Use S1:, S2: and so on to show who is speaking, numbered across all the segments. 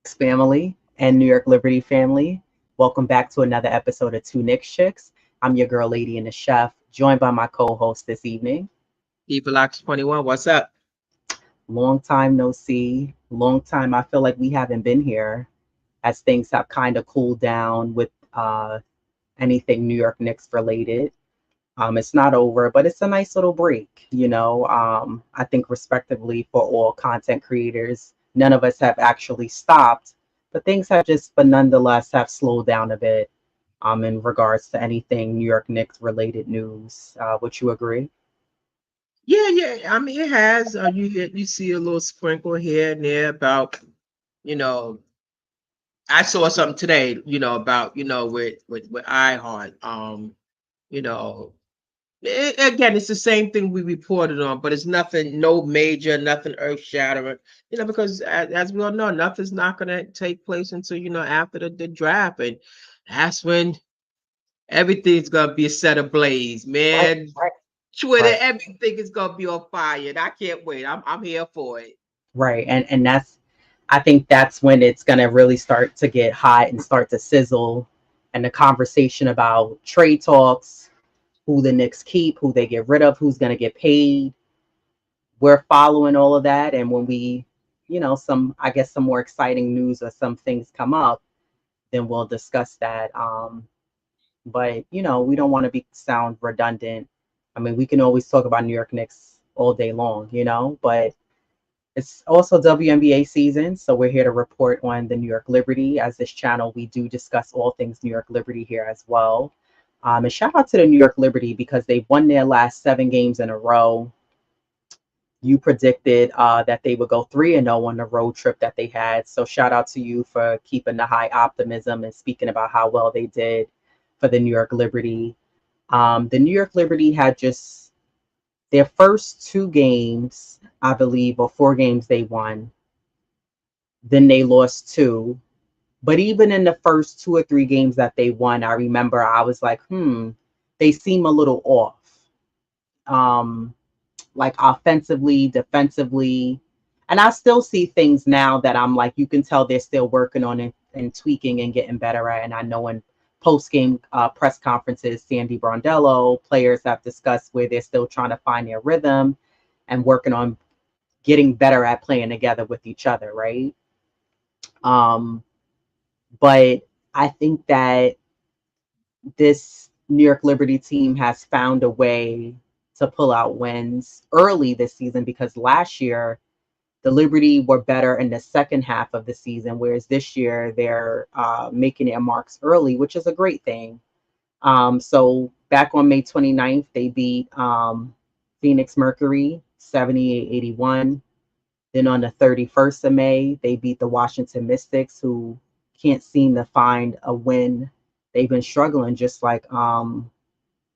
S1: Family and New York Liberty family. Welcome back to another episode of Two Knicks Chicks. I'm your girl, Lady and the Chef, joined by my co-host this evening.
S2: Evilox 21, what's up?
S1: Long time no see. Long time. I feel like we haven't been here as things have kind of cooled down with anything New York Knicks related. It's not over, but it's a nice little break. I think respectively for all content creators, none of us have actually stopped, but things have just, but nonetheless, have slowed down a bit. In regards to anything New York Knicks related news, would you agree?
S2: Yeah. I mean, it has. You see a little sprinkle here and there about, you know, I saw something today, about, with iHeart. You know, again, it's the same thing we reported on, but it's nothing, no major, nothing earth shattering. Because as we all know, nothing's not going to take place until after the draft, and that's when everything's gonna be set ablaze,
S1: Right,
S2: man.
S1: right,
S2: Twitter,
S1: right.
S2: everything is gonna be on fire, and I can't wait. I'm here for it.
S1: Right. And that's I think that's when it's gonna really start to get hot and start to sizzle, and the conversation about trade talks, who the Knicks keep, who they get rid of, who's gonna get paid. We're following all of that, and when we, some I guess some more exciting news or some things come up, then we'll discuss that. But we don't want to be sound redundant. I mean, we can always talk about New York Knicks all day long, but it's also WNBA season, so we're here to report on the New York Liberty. As this channel, we do discuss all things New York Liberty here as well. And shout out to the New York Liberty because they've won their last 7 games in a row. You predicted that they would go 3-0 on the road trip that they had. So shout out to you for keeping the high optimism and speaking about how well they did for the New York Liberty. The New York Liberty had just their first 2 games, I believe, or 4 games they won. Then they lost 2. But even in the first 2 or 3 games that they won, I remember I was like, they seem a little off. Um, like offensively, defensively. And I still see things now that I'm like, you can tell they're still working on it and tweaking and getting better at. And I know in post game press conferences, Sandy Brondello, players have discussed where they're still trying to find their rhythm and working on getting better at playing together with each other, right? Um, but I think that this New York Liberty team has found a way to pull out wins early this season because last year the Liberty were better in the second half of the season, whereas this year they're making their marks early, which is a great thing. So back on May 29th, they beat Phoenix Mercury 78-81. Then on the 31st of May, they beat the Washington Mystics, who can't seem to find a win. They've been struggling just like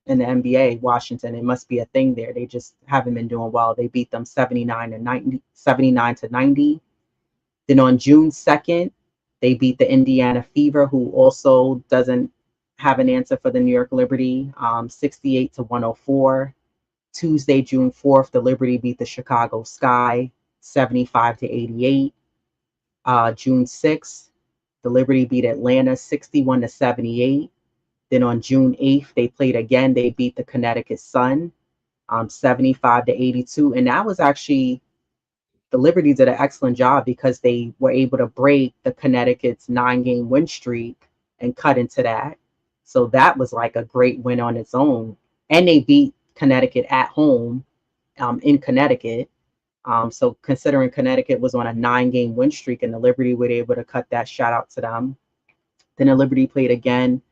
S1: in the NBA, Washington. It must be a thing there. They just haven't been doing well. They beat them 79-90. Then on June 2nd, they beat the Indiana Fever, who also doesn't have an answer for the New York Liberty, 68-104. Tuesday, June 4th, the Liberty beat the Chicago Sky, 75-88. June 6th, the Liberty beat Atlanta 61-78. Then on June 8th, they played again. They beat the Connecticut Sun 75-82. And that was actually, the Liberty did an excellent job because they were able to break the Connecticut's 9-game win streak and cut into that. So that was like a great win on its own. And they beat Connecticut at home in Connecticut. So considering Connecticut was on a 9-game win streak and the Liberty were able to cut that, shout out to them. Then the Liberty played again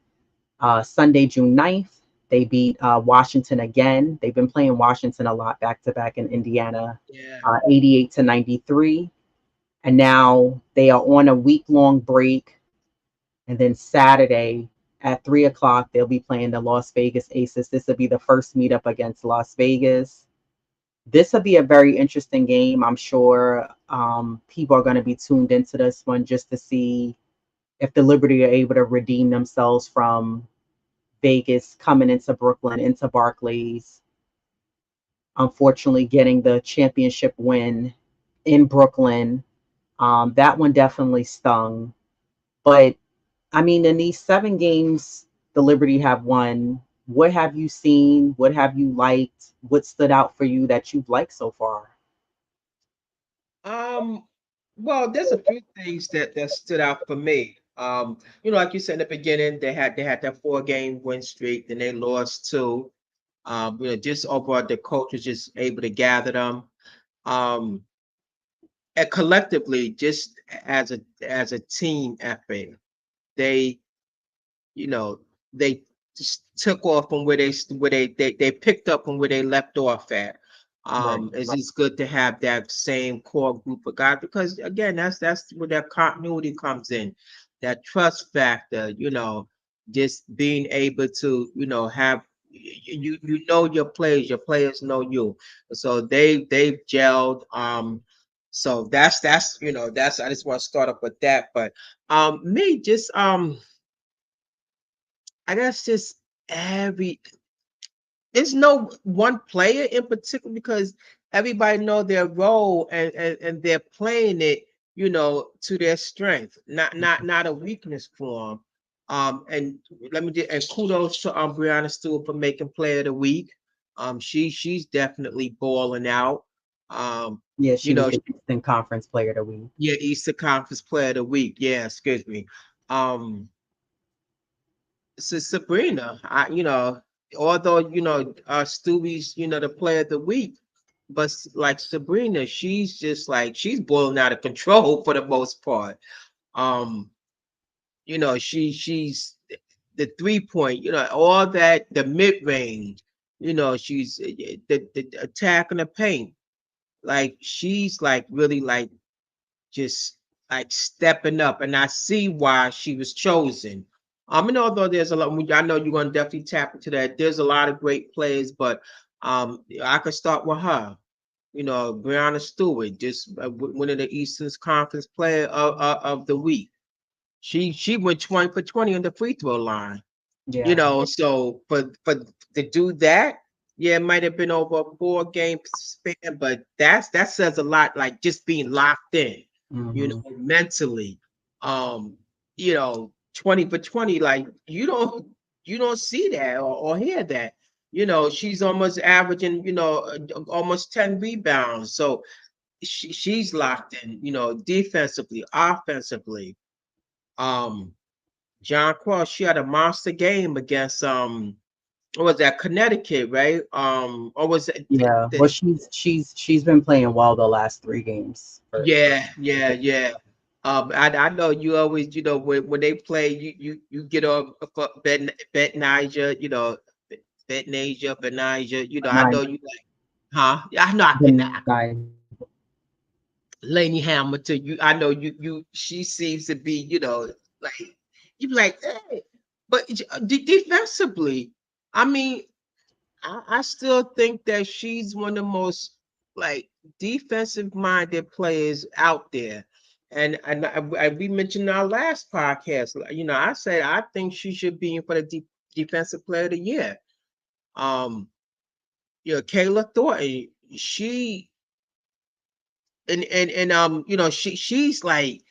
S1: Sunday, June 9th. They beat Washington again. They've been playing Washington a lot back to back in Indiana,
S2: Yeah.
S1: 88-93. And now they are on a week long break. And then Saturday at 3 o'clock, they'll be playing the Las Vegas Aces. This will be the first meetup against Las Vegas. This will be a very interesting game. I'm sure people are going to be tuned into this one just to see if the Liberty are able to redeem themselves from Vegas coming into Brooklyn, into Barclays, unfortunately getting the championship win in Brooklyn. That one definitely stung. But I mean, in these 7 games the Liberty have won, what have you seen? What have you liked? What stood out for you that you've liked so far?
S2: Um, well, there's a few things that stood out for me. Like you said in the beginning, they had that 4 game win streak, then they lost two. Just overall the coach was just able to gather them. Um, and collectively, just as a team effort, they you know, they just took off from where they picked up from where they left off at.
S1: Right.
S2: It's good to have that same core group of guys because again, that's where that continuity comes in, that trust factor. Just being able to have your players know you, so they've gelled. So that's I just want to start up with that, but me just I guess just every there's no one player in particular because everybody know their role and they're playing it, to their strength, not a weakness for them. And let me and kudos to Brianna Stewart for making Player of the Week. She's definitely balling out. Um,
S1: Yeah,
S2: you
S1: she was
S2: know,
S1: the Eastern Conference Player of the Week.
S2: yeah, Easter Conference Player of the Week. Yeah, excuse me. Um, So Sabrina, although Stewie's the player of the week, but like Sabrina, she's just like she's boiling out of control for the most part. Um, she's the 3 point, all that the mid range, she's the attack in the paint. Like she's like really like just like stepping up, and I see why she was chosen. And although there's a lot, I know you're going to definitely tap into that. There's a lot of great players, but I could start with her. Brianna Stewart, just one of the Eastern Conference Player of the Week. She went 20 for 20 on the free throw line.
S1: Yeah.
S2: So for to do that, yeah, it might have been over a 4 game span, but that says a lot, like just being locked in,
S1: Hmm.
S2: mentally. 20 for 20, like you don't see that or hear that. She's almost averaging, almost 10 rebounds. So she's locked in, defensively, offensively. Um John Cross, she had a monster game against what was that, Connecticut, right? Or was it
S1: Yeah. Well, she's been playing well the last 3 games for
S2: yeah, yeah, yeah. I know you always, when they play, you get on for bet Niger, bet Nasia, bet Niger, I know
S1: nine
S2: you like, huh? Yeah, I know I
S1: the
S2: can
S1: nine.
S2: Laney Hamilton, I know she seems to be, like you be like, hey, but defensively, I mean, I still think that she's one of the most like defensive minded players out there. And we mentioned in our last podcast, like, I said I think she should be in for the defensive player of the year. Um, Kayla Thornton, she and she's like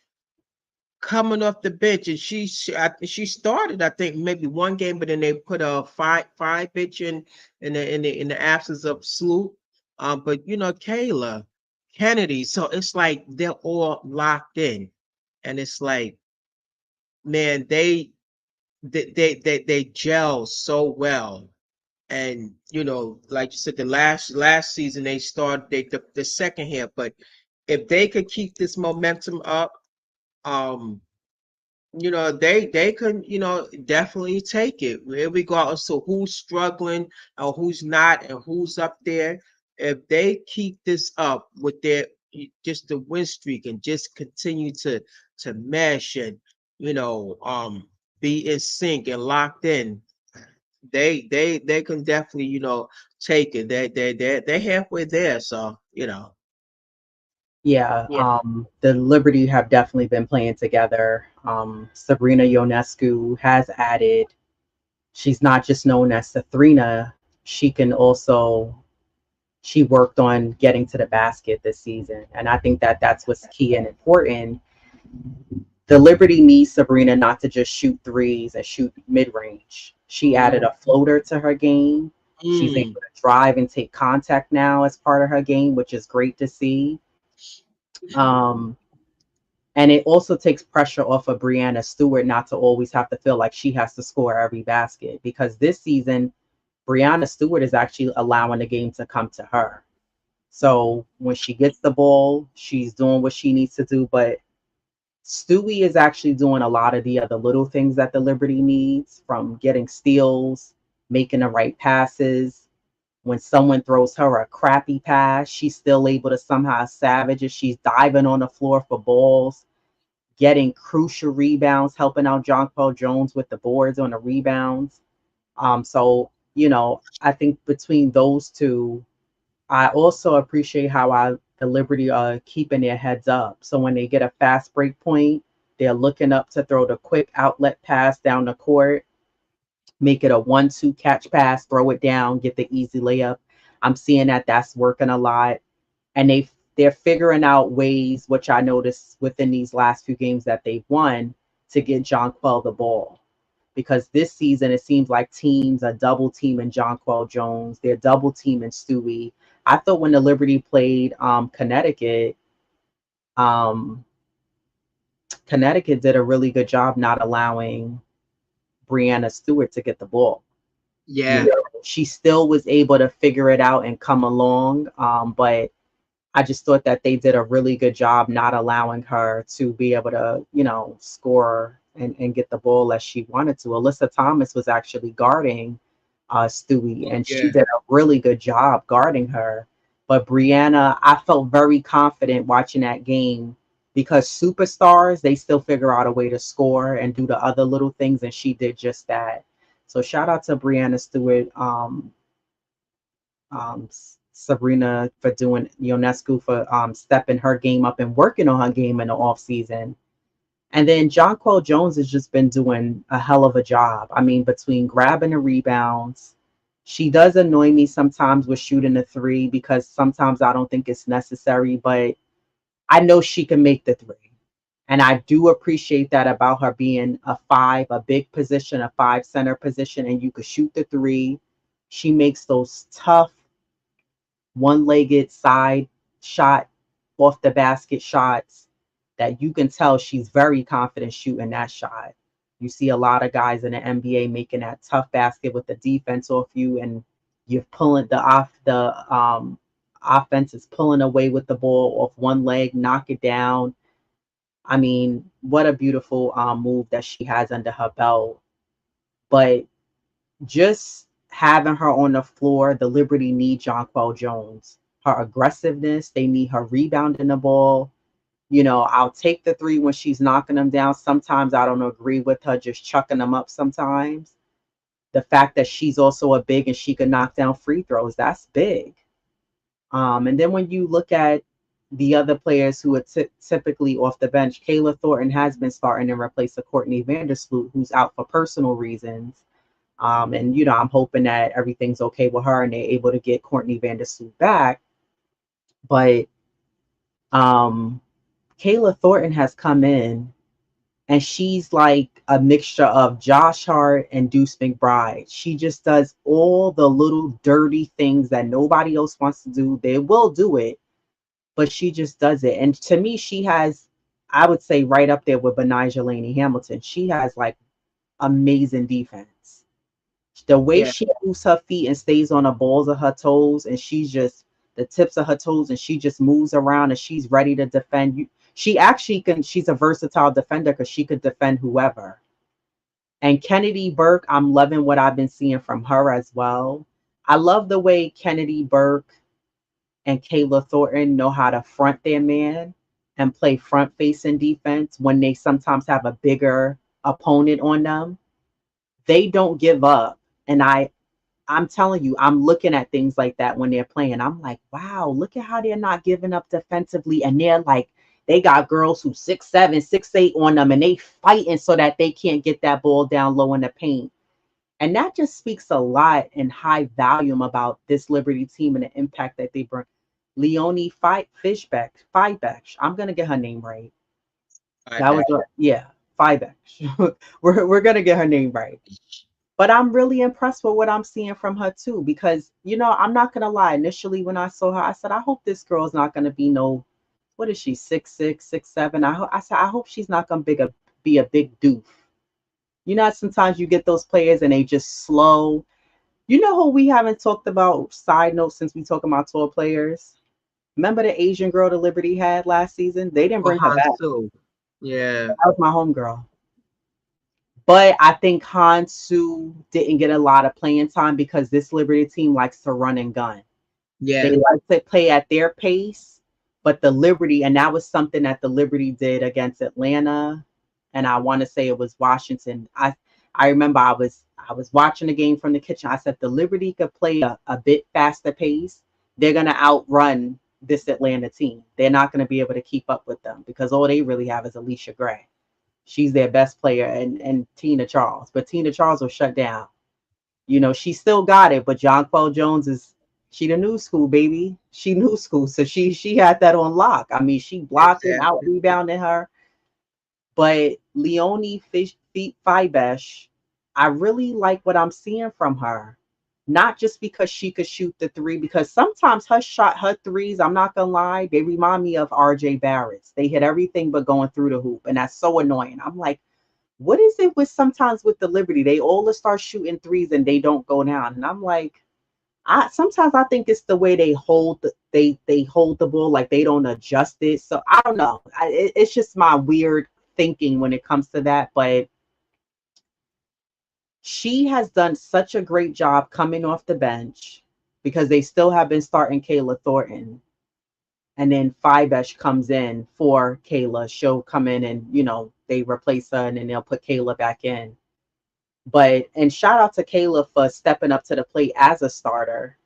S2: coming off the bench, and she started, I think, maybe 1 game, but then they put a five bitch in the absence of Sloop. But Kayla Kennedy, so it's like they're all locked in, and it's like, man, they gel so well. And like you said, the last season they started the second half, but if they could keep this momentum up, um they can, definitely take it, regardless of who's struggling or who's not and who's up there. If they keep this up with their just the win streak and just continue to mesh and be in sync and locked in, they can definitely take it. They're halfway there, so
S1: Yeah,
S2: yeah.
S1: the Liberty have definitely been playing together. Sabrina Ionescu has added. She's not just known as Sathrina. She can also she worked on getting to the basket this season. And I think that that's what's key and important. The Liberty needs Sabrina not to just shoot threes and shoot mid range. She added
S2: Mm,
S1: a floater to her game. She's able
S2: mm,
S1: to drive and take contact now as part of her game, which is great to see. Um, and it also takes pressure off of Brianna Stewart not to always have to feel like she has to score every basket, because this season, Brianna Stewart is actually allowing the game to come to her. So when she gets the ball, she's doing what she needs to do. But Stewie is actually doing a lot of the other little things that the Liberty needs, from getting steals, making the right passes. When someone throws her a crappy pass, she's still able to somehow savage it. She's diving on the floor for balls, getting crucial rebounds, helping out John Paul Jones with the boards on the rebounds. So, I think between those two, I also appreciate how the Liberty are keeping their heads up. So when they get a fast break point, they're looking up to throw the quick outlet pass down the court, make it a 1-2 catch pass, throw it down, get the easy layup. I'm seeing that that's working a lot, and they're figuring out ways, which I noticed within these last few games that they've won, to get Jonquel the ball. Because this season it seems like teams are double teaming Jonquel Jones, they're double teaming Stewie. I thought when the Liberty played Connecticut, um, Connecticut did a really good job not allowing Brianna Stewart to get the ball. You
S2: yeah,
S1: know, she still was able to figure it out and come along, but I just thought that they did a really good job not allowing her to be able to, score and get the ball as she wanted to. Alyssa Thomas was actually guarding Stewie, and she
S2: yeah,
S1: did a really good job guarding her. But Brianna, I felt very confident watching that game, because superstars, they still figure out a way to score and do the other little things, and she did just that. So shout out to Brianna Stewart, Sabrina for doing Ionescu for stepping her game up and working on her game in the off season. And then Jonquel Jones has just been doing a hell of a job. I mean, between grabbing the rebounds, she does annoy me sometimes with shooting the three, because sometimes I don't think it's necessary, but I know she can make the three. And I do appreciate that about her being a five, a big position, a five center position, and you could shoot the three. She makes those tough one-legged side shot, off the basket shots, that you can tell she's very confident shooting that shot. You see a lot of guys in the NBA making that tough basket with the defense off you, and you're pulling the offense is pulling away with the ball off one leg, knock it down. I mean, what a beautiful move that she has under her belt. But just having her on the floor, the Liberty need Jonquel Jones. Her aggressiveness, they need her rebounding the ball. I'll take the three when she's knocking them down. Sometimes I don't agree with her just chucking them up sometimes. The fact that she's also a big and she can knock down free throws, that's big. And then when you look at the other players who are typically off the bench, Kayla Thornton has been starting in replace of Courtney Vandersloot, who's out for personal reasons. And I'm hoping that everything's okay with her and they're able to get Courtney Vandersloot back. But um, Kayla Thornton has come in, and she's like a mixture of Josh Hart and Deuce McBride. She just does all the little dirty things that nobody else wants to do. They will do it, but she just does it. And to me, she has, I would say, right up there with Benijah Laney Hamilton. She has like amazing defense. The way
S2: yeah,
S1: she moves her feet and stays on the balls of her toes, and she's just the tips of her toes, and she just moves around and she's ready to defend you. She actually can, she's a versatile defender because she could defend whoever. And Kennedy Burke, I'm loving what I've been seeing from her as well. I love the way Kennedy Burke and Kayla Thornton know how to front their man and play front facing defense when they sometimes have a bigger opponent on them. They don't give up. And I'm telling you, I'm looking at things like that when they're playing. I'm like, wow, look at how they're not giving up defensively. And they're like, they got girls who 6'7", 6'8" on them, and they fighting so that they can't get that ball down low in the paint. And that just speaks a lot in high volume about this Liberty team and the impact that they bring. Leonie Fishbeck. I'm gonna get her name right.
S2: I
S1: That was
S2: bet.
S1: yeah, Fibeck. We're gonna get her name right. But I'm really impressed with what I'm seeing from her too, because I'm not gonna lie. Initially, when I saw her, I said, I hope this girl's not gonna be no, what is she, 6'6", 6'7". I said, I hope she's not gonna be a big doof. Sometimes you get those players and they just slow. You know who we haven't talked about? Side note, since we talking about tour players. Remember the Asian girl the Liberty had last season? They didn't
S2: Oh,
S1: bring her back.
S2: Hansu. Yeah.
S1: That was my homegirl. But I think Hansu didn't get a lot of playing time because this Liberty team likes to run and gun. They
S2: Yeah.
S1: like to play at their pace, but the Liberty, and that was something that the Liberty did against Atlanta, and I want to say it was Washington. I remember I was watching the game from the kitchen. I said the Liberty could play a bit faster pace. They're gonna outrun this Atlanta team. They're not gonna be able to keep up with them because all they really have is Alicia Gray. She's their best player, and Tina Charles. But Tina Charles was shut down. She still got it, but Jonquel Jones is she the new school, baby. She new school. So she had that on lock. I mean, she blocking, out
S2: Exactly.
S1: rebounding her. But Leonie Fibesh, I really like what I'm seeing from her. Not just because she could shoot the three, because sometimes her threes, I'm not gonna lie, they remind me of RJ Barrett's. They hit everything but going through the hoop, and that's so annoying. I'm like, what is it with sometimes with the Liberty? They all start shooting threes and they don't go down. And I'm like, I think it's the way they hold the ball, like they don't adjust it. So I don't know. It's just my weird thinking when it comes to that. But she has done such a great job coming off the bench because they still have been starting Kayla Thornton. And then Fibesh comes in for Kayla. She'll come in and, they replace her and then they'll put Kayla back in. And shout out to Kayla for stepping up to the plate as a starter,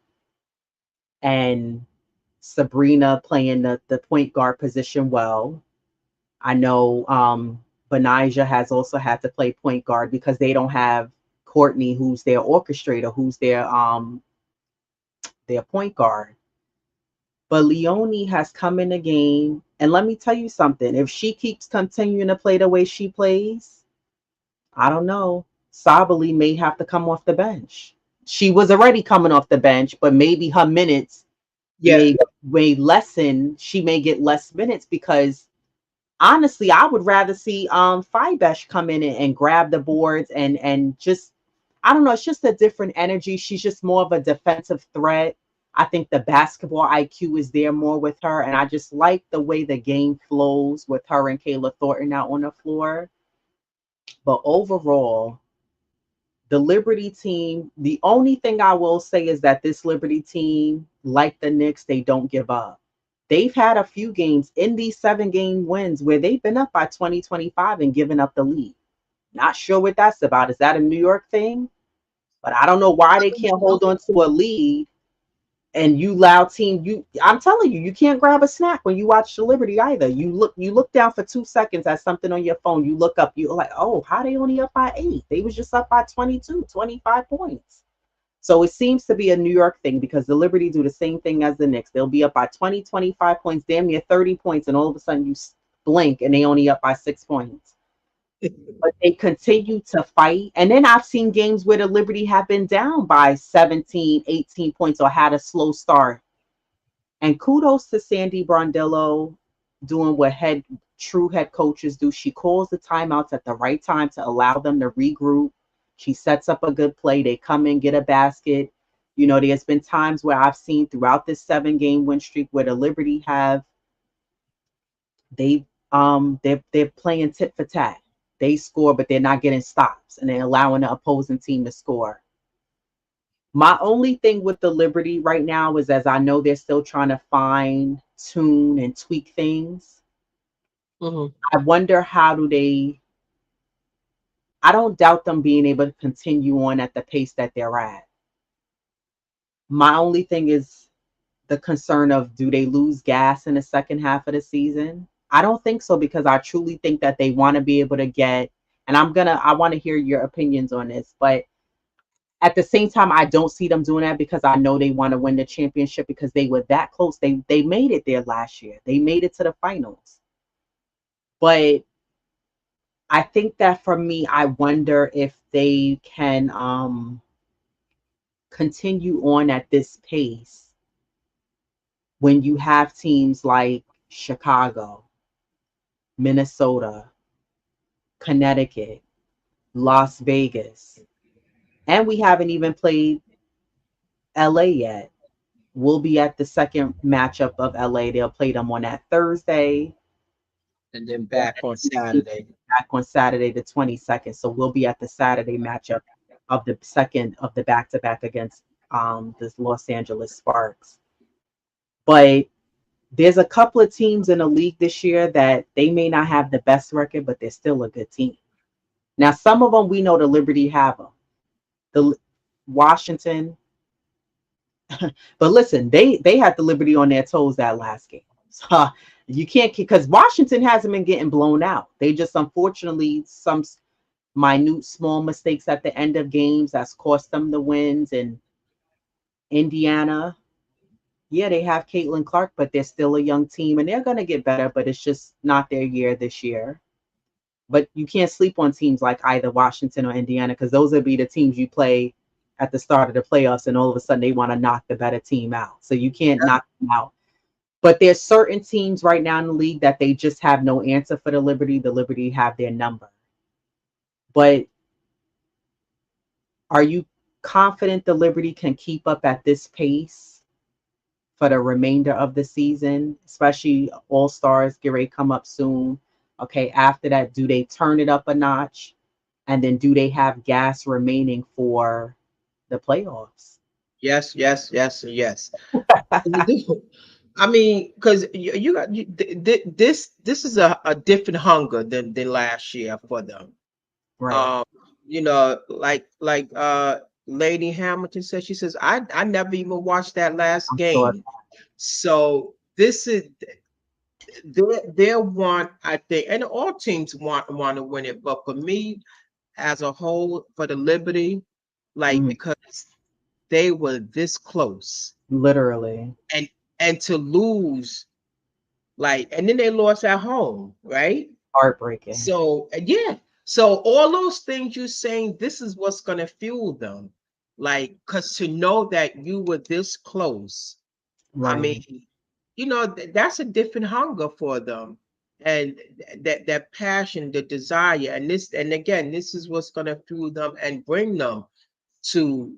S1: and Sabrina playing the point guard position well. I know Benijah has also had to play point guard because they don't have Courtney, who's their orchestrator, who's their point guard. But Leonie has come in the game, and let me tell you something. If she keeps continuing to play the way she plays, I don't know. Sabali may have to come off the bench. She was already coming off the bench, but maybe her minutes
S2: Yeah.
S1: may lessen. She may get less minutes because honestly, I would rather see Fibesh come in and grab the boards and just, I don't know, it's just a different energy. She's just more of a defensive threat. I think the basketball IQ is there more with her, and I just like the way the game flows with her and Kayla Thornton out on the floor. But overall, the Liberty team, the only thing I will say is that this Liberty team, like the Knicks, they don't give up. They've had a few games in these 7-game wins where they've been up by 20, 25 and given up the lead. Not sure what that's about. Is that a New York thing? But I don't know why they can't hold on to a lead, and you loud team, I'm telling you, you can't grab a snack when you watch the Liberty either. You look down for 2 seconds at something on your phone, you look up, you're like, oh, how they only up by 8? They was just up by 22, 25 points. So it seems to be a New York thing because the Liberty do the same thing as the Knicks. They'll be up by 20, 25 points, damn near 30 points, and all of a sudden you blink and they only up by 6 points. But they continue to fight. And then I've seen games where the Liberty have been down by 17, 18 points or had a slow start. And kudos to Sandy Brondello doing what true head coaches do. She calls the timeouts at the right time to allow them to regroup. She sets up a good play. They come in, get a basket. There's been times where I've seen throughout this 7-game win streak where the Liberty have they're playing tit for tat. They score, but they're not getting stops, and they're allowing the opposing team to score. My only thing with the Liberty right now is, as I know they're still trying to fine tune and tweak things.
S2: Mhm.
S1: I wonder how do they. I don't doubt them being able to continue on at the pace that they're at. My only thing is the concern of, do they lose gas in the second half of the season? I don't think so, because I truly think that they want to be able to get, and I want to hear your opinions on this, but At the same time, I don't see them doing that because I know they want to win the championship because they were that close. They made it there last year. They made it to the finals. But I think that for me, I wonder if they can continue on at this pace when you have teams like Chicago, Minnesota, Connecticut, Las Vegas, and we haven't even played LA yet. We'll be at the second matchup of LA. They'll play them on that Thursday,
S2: And then
S1: on
S2: back on
S1: the 19th,
S2: Saturday.
S1: back on Saturday the 22nd. So we'll be at the Saturday matchup of the second of the back to back against the Los Angeles Sparks. But there's a couple of teams in the league this year that they may not have the best record, but they're still a good team. Now, some of them we know the Liberty have them. The Washington, but listen, they had the Liberty on their toes that last game. So you can't because Washington hasn't been getting blown out. They just unfortunately some minute small mistakes at the end of games that's cost them the wins. And Indiana, yeah, they have Caitlin Clark, but they're still a young team and they're gonna get better, but it's just not their year this year. But you can't sleep on teams like either Washington or Indiana because those would be the teams you play at the start of the playoffs, and all of a sudden they want to knock the better team out. So you can't knock them out. But there's certain teams right now in the league that they just have no answer for the Liberty. The Liberty have their number. But are you confident the Liberty can keep up at this pace for the remainder of the season, especially All Stars get ready to come up soon? Okay, after that, do they turn it up a notch? And then do they have gas remaining for the playoffs?
S2: Yes, yes, yes, and yes. You do. I mean, because you got this is a different hunger than last year for them.
S1: Right.
S2: Um, like Lady Hamilton said, she says, I never even watched that last
S1: I'm sure.
S2: game. So this is their want, I think, and all teams want to win it. But for me, as a whole, for the Liberty, like
S1: Mhm.
S2: because they were this close,
S1: Literally
S2: and to lose, like, and then they lost at home, right?
S1: heartbreaking.
S2: So yeah, so all those things you're saying, this is what's gonna fuel them, like, cause to know that you were this close, I mean,
S1: Right.
S2: that's a different hunger for them, and that passion, the desire, and again, this is what's gonna fuel them and bring them to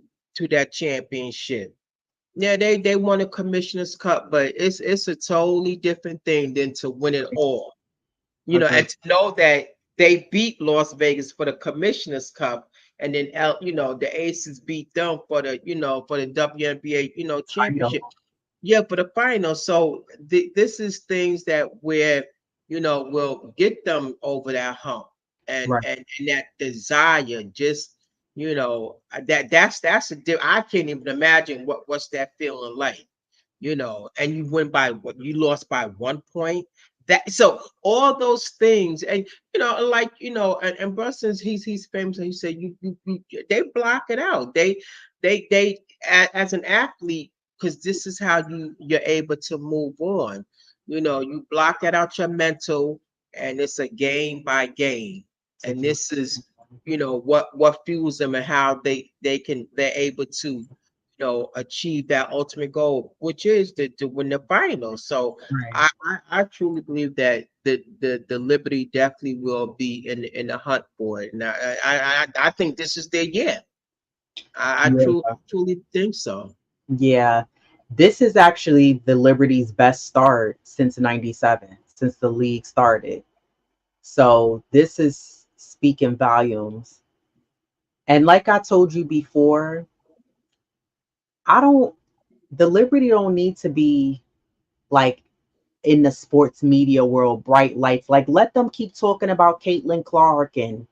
S2: that championship. Yeah, they won a commissioner's cup, but it's a totally different thing than to win it all.
S1: Agree.
S2: And to know that they beat Las Vegas for the Commissioner's Cup, and then the Aces beat them for the for the WNBA
S1: Title.
S2: championship. Yeah, for the final. So this is things that where will get them over that hump, and
S1: Right.
S2: that desire. Just that's I can't even imagine what's that feeling like, and you win by what, you lost by 1 point. That, so all those things, and like and Brussels, he's famous. He said they block it out. They as an athlete, because this is how you're able to move on. You block that out your mental, and it's a game by game,
S1: It's a
S2: and
S1: game.
S2: this is what fuels them, and how they're able to achieve that ultimate goal, which is to win the final. So
S1: Right.
S2: I truly believe that the Liberty definitely will be in the hunt for it. And I think this is their year. I
S1: Yeah.
S2: truly think so.
S1: Yeah. This is actually the Liberty's best start since 97, since the league started. So this is speaking volumes. And like I told you before, I don't, the Liberty don't need to be like in the sports media world, bright lights. Like, let them keep talking about Caitlin Clark and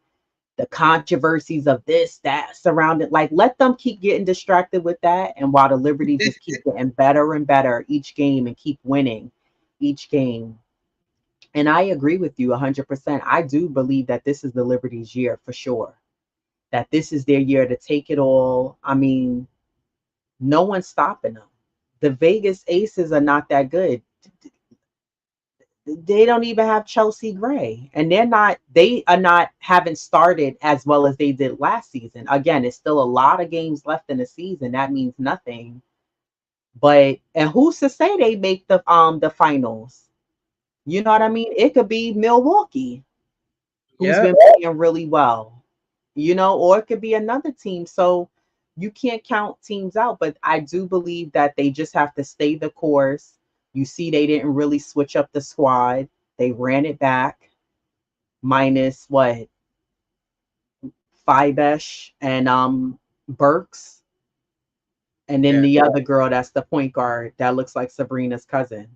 S1: the controversies of this, that surrounded. Like, let them keep getting distracted with that. And while the Liberty just keep getting better and better each game and keep winning each game. And I agree with you 100%. I do believe that this is the Liberty's year for sure. that this is their year to take it all. I mean, no one's stopping them. The Vegas Aces are not that good. They don't even have Chelsea Gray, and they are not haven't started as well as they did last season. Again, it's still a lot of games left in the season. That means nothing. But and who's to say they make the finals? You know what I mean? It could be Milwaukee, who's
S2: Yeah.
S1: been playing really well, or it could be another team. So you can't count teams out, but I do believe that they just have to stay the course. You see, they didn't really switch up the squad. They ran it back, minus what, Fivesh and Burks, and then
S2: Yeah.
S1: the other girl that's the point guard that looks like Sabrina's cousin.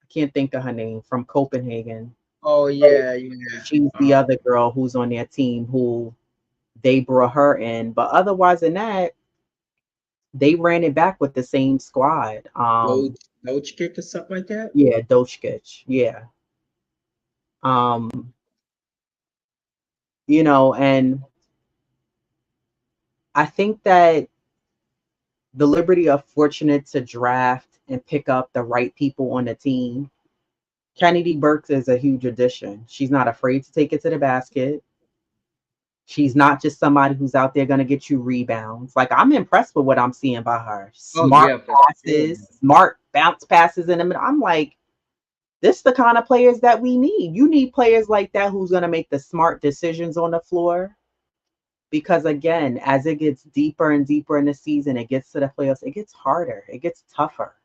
S1: I can't think of her name, from Copenhagen.
S2: Oh yeah, yeah.
S1: She's the other girl who's on their team who they brought her in. But otherwise than that, they ran it back with the same squad.
S2: Doge kick or something like that.
S1: Yeah, Dochkic. Yeah. Um, and I think that the Liberty are fortunate to draft and pick up the right people on the team. Kennedy Burks is a huge addition. She's not afraid to take it to the basket. She's not just somebody who's out there going to get you rebounds. Like, I'm impressed with what I'm seeing by her.
S2: Oh
S1: Smart
S2: yeah, for sure.
S1: passes, smart bounce passes in the middle. I'm like, this is the kind of players that we need. You need players like that who's going to make the smart decisions on the floor. Because again, as it gets deeper and deeper in the season, it gets to the playoffs, it gets harder, it gets tougher.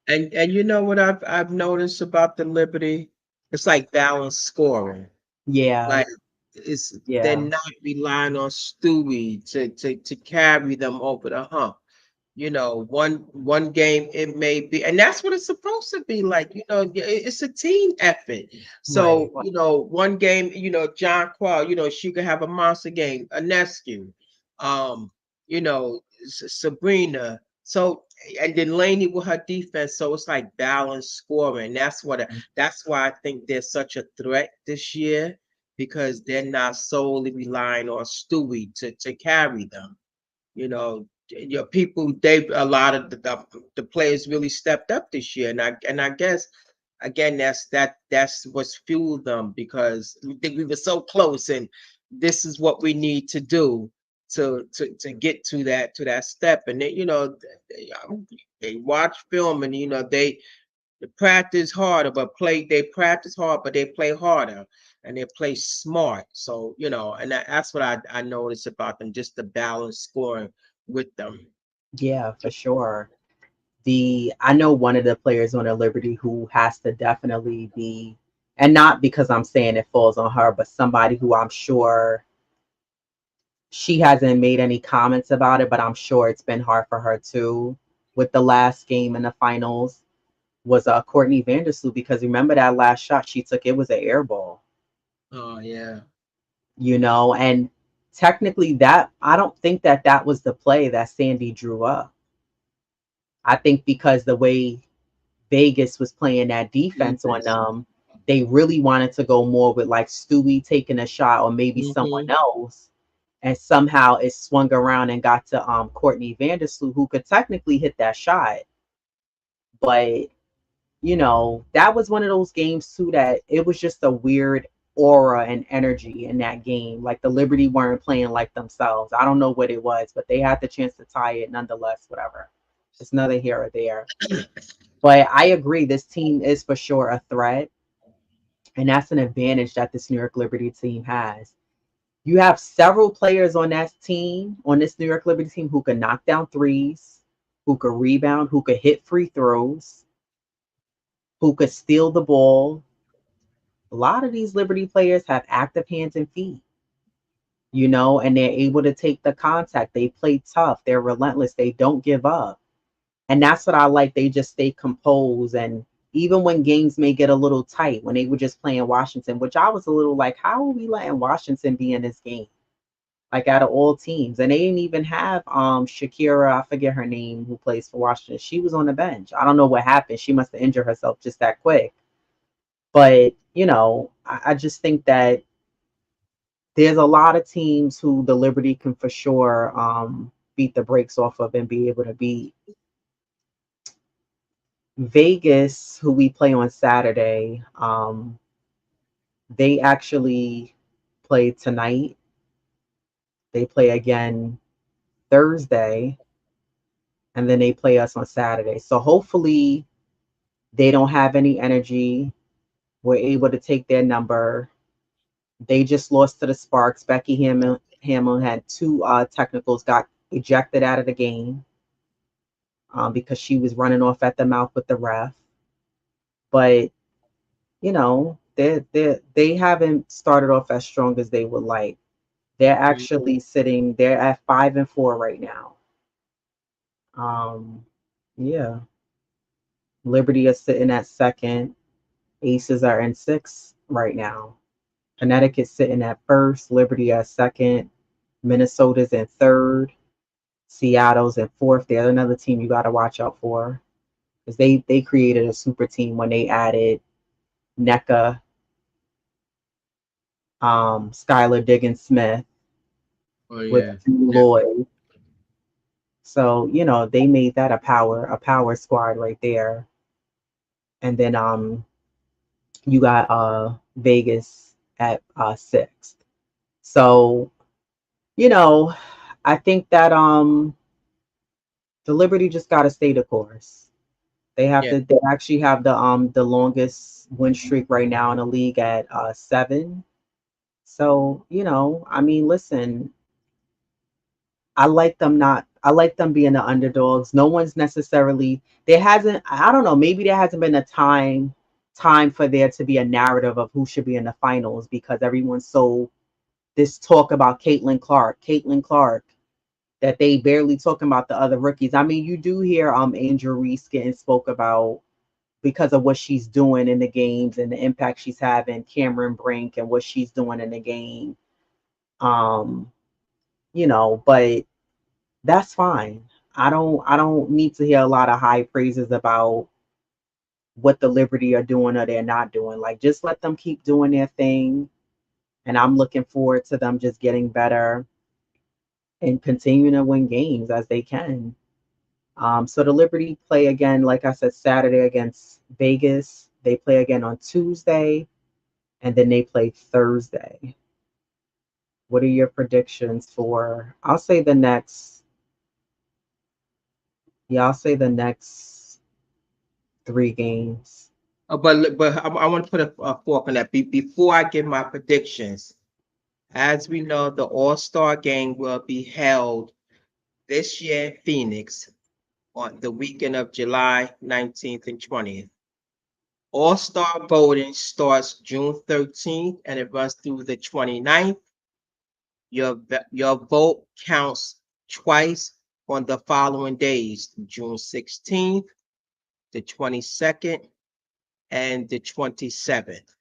S2: And you know what I've noticed about the Liberty? It's like balanced scoring.
S1: Yeah,
S2: Like it's they're
S1: yeah,
S2: not relying on Stewie to carry them over the hump. One game it may be, and that's what it's supposed to be like. It's a team effort.
S1: right.
S2: So one game, John Qual, she could have a monster game, a Nescu, Sabrina. So and then Laney with her defense. So it's like balanced scoring. That's why I think they're such a threat this year because they're not solely relying on Stewie to carry them. Your people, they a lot of the players really stepped up this year, and I guess again that's what's fueled them because we think we were so close, and this is what we need to do to get to that step, and they watch film, and they practice harder, but they practice hard, but they play harder and they play smart. So, and that's what I noticed about them, just the balance scoring with them.
S1: Yeah, for sure. I know one of the players on the Liberty who has to definitely be, and not because I'm saying it falls on her, but somebody who I'm sure she hasn't made any comments about it, but I'm sure it's been hard for her too with the last game in the finals, was Courtney Vandersloot, because remember that last shot she took, it was an air ball,
S2: Oh yeah.
S1: and technically that, I don't think that was the play that Sandy drew up. I think because the way Vegas was playing that defense on
S2: Defense.
S1: them, they really wanted to go more with like Stewie taking a shot or maybe someone
S2: Hmm.
S1: else. And somehow it swung around and got to Courtney Vandersloot, who could technically hit that shot. But that was one of those games too that it was just a weird aura and energy in that game. Like the Liberty weren't playing like themselves. I don't know what it was, but they had the chance to tie it nonetheless, whatever. It's neither here or there. But I agree, this team is for sure a threat. And that's an advantage that this New York Liberty team has. You have several players on that team, on this New York Liberty team, who can knock down threes, who could rebound, who could hit free throws, who could steal the ball. A lot of these Liberty players have active hands and feet, and they're able to take the contact. They play tough. They're relentless. They don't give up. And that's what I like. They just stay composed. And even when games may get a little tight, when they were just playing Washington, which I was a little like, how are we letting Washington be in this game? Like out of all teams. And they didn't even have Shakira, I forget her name, who plays for Washington. She was on the bench. I don't know what happened. She must have injured herself just that quick. But, I just think that there's a lot of teams who the Liberty can for sure beat the brakes off of and be able to beat. Vegas, who we play on Saturday, they actually play tonight. They play again Thursday, and then they play us on Saturday. So hopefully they don't have any energy. We're able to take their number. They just lost to the Sparks. Becky Hamill had two technicals, got ejected out of the game because she was running off at the mouth with the ref. But they haven't started off as strong as they would like. They're
S2: Mm.
S1: actually sitting. They're at 5-4 right now. Um, yeah, Liberty is sitting at second. Aces are in sixth right now. Connecticut's sitting at first. Liberty at second. Minnesota's in third. Seattle's in fourth. They're another team you got to watch out for because they created a super team when they added NECA, Skylar Diggins Smith
S2: Oh
S1: with
S2: yeah.
S1: Drew
S2: Yeah.
S1: Lloyd. So they made that a power squad right there. And then you got Vegas at sixth. So you know I think that the Liberty just got to stay the course.
S2: Yeah.
S1: They actually have the longest win streak right now in the league at 7. So, I mean, listen, I like them being the underdogs. No one's necessarily there hasn't I don't know, maybe there hasn't been a time for there to be a narrative of who should be in the finals because everyone's so this talk about Caitlin Clark, that they barely talking about the other rookies. I mean, you do hear Angel Reese getting spoke about because of what she's doing in the games and the impact she's having, Cameron Brink and what she's doing in the game. Um, but that's fine. I don't need to hear a lot of high praises about what the Liberty are doing or they're not doing. Like just let them keep doing their thing. And I'm looking forward to them just getting better and continuing to win games as they can. So the Liberty play again, like I said, Saturday against Vegas. They play again on Tuesday, and then they play Thursday. What are your predictions for? I'll say the next 3 games.
S2: But I want to put a fork on that. Before I give my predictions, as we know, the All Star game will be held this year in Phoenix on the weekend of July 19th and 20th. All Star voting starts June 13th and it runs through the 29th. Your vote counts twice on the following days, June 16th, the 22nd, and the 27th.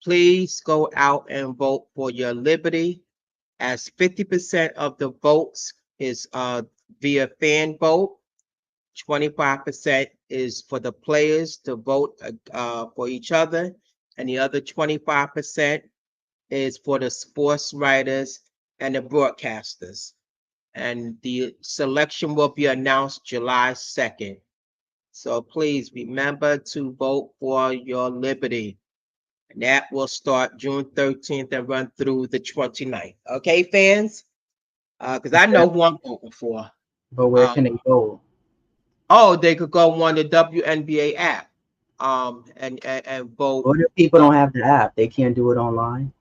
S2: Please go out and vote for your liberty, as 50% of the votes is via fan vote. 25% is for the players to vote for each other, and the other 25% is for the sports writers and the broadcasters. And the selection will be announced July 2nd. So please remember to vote for your liberty. And that will start June 13th and run through the 29th. Okay, fans? Because I know who I'm voting for.
S1: But where
S2: Um,
S1: can they go?
S2: oh, they could go on the WNBA app and vote.
S1: What if people don't have the app? They can't do it online.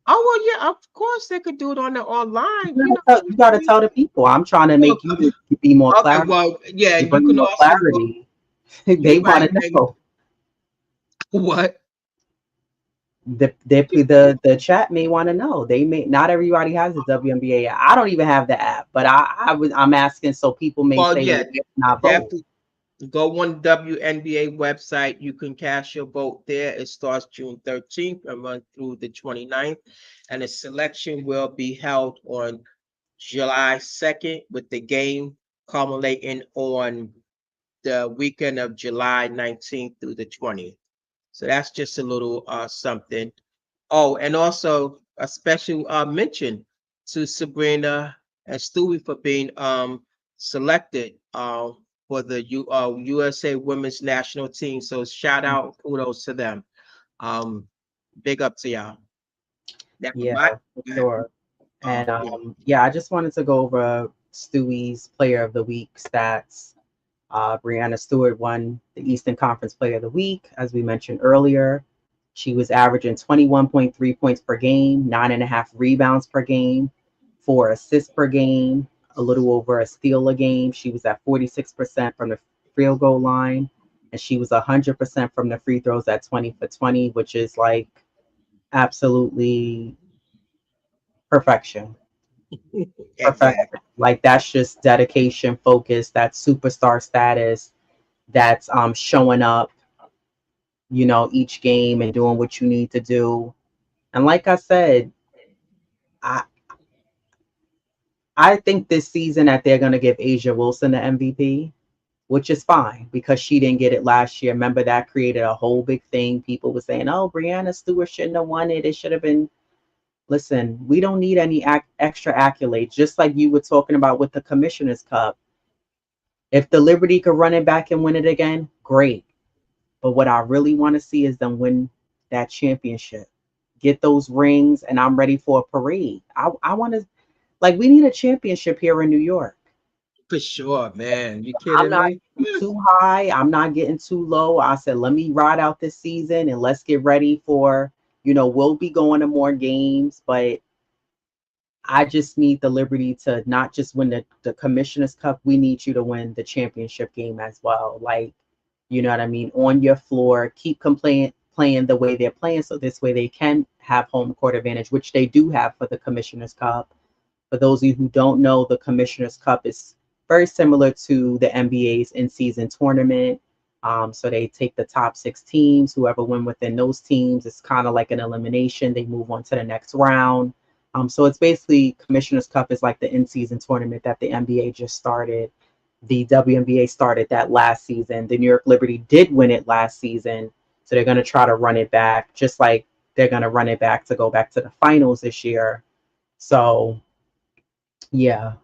S2: Oh, well, yeah, of course they could do it on the online.
S1: You gotta tell the people. I'm trying to
S2: Well,
S1: make you to be more
S2: okay,
S1: clarity.
S2: well, yeah,
S1: You
S2: you
S1: bring
S2: can
S1: more
S2: also go.
S1: clarity. They
S2: You're
S1: want
S2: right.
S1: to
S2: And
S1: know.
S2: what?
S1: The chat may want to know. They may not everybody has the WNBA. I don't even have the app, but I'm asking so people may
S2: Well,
S1: say, well,
S2: yeah,
S1: why not vote?
S2: definitely go on the WNBA website. You can cast your vote there. It starts June 13th and runs through the 29th. And the selection will be held on July 2nd with the game culminating on the weekend of July 19th through the 20th. So that's just a little something. Oh, and also a special mention to Sabrina and Stewie for being selected for the USA Women's National Team. So shout out, kudos to them. Um, big up to y'all. Now
S1: Yeah,
S2: my
S1: for sure. And
S2: yeah,
S1: yeah, I just wanted to go over Stewie's Player of the Week stats. Brianna Stewart won the Eastern Conference Player of the Week, as we mentioned earlier. She was averaging 21.3 points per game, 9.5 rebounds per game, 4 assists per game, a little over a steal a game. She was at 46% from the field goal line, and she was 100% from the free throws at 20 for 20, which is like absolutely perfection.
S2: exactly.
S1: Perfection. Like that's just dedication, focus, that's superstar status, that's showing up, each game and doing what you need to do. And like I said, I I think this season that they're gonna give Asia Wilson the MVP, which is fine because she didn't get it last year. Remember that created a whole big thing. People were saying, "Oh, Brianna Stewart shouldn't have won it. It should have been." Listen, we don't need any extra accolades. Just like you were talking about with the Commissioner's Cup. If the Liberty could run it back and win it again, great. But what I really want to see is them win that championship, get those rings, and I'm ready for a parade. I want to, like, we need a championship here in New York.
S2: For sure, man. You
S1: I'm
S2: kidding
S1: not
S2: me?
S1: getting too high. I'm not getting too low. I said, let me ride out this season and let's get ready for, we'll be going to more games, but I just need the Liberty to not just win the Commissioner's Cup. We need you to win the championship game as well. Like, you know what I mean? On your floor, keep playing the way they're playing so this way they can have home court advantage, which they do have for the Commissioner's Cup. For those of you who don't know, the Commissioner's Cup is very similar to the NBA's in-season tournament. So they take the top 6 teams, whoever win within those teams, it's kind of like an elimination. They move on to the next round. So it's basically Commissioner's Cup is like the in-season tournament that the NBA just started. The WNBA started that last season. The New York Liberty did win it last season, so they're going to try to run it back, just like they're going to run it back to go back to the finals this year. So yeah,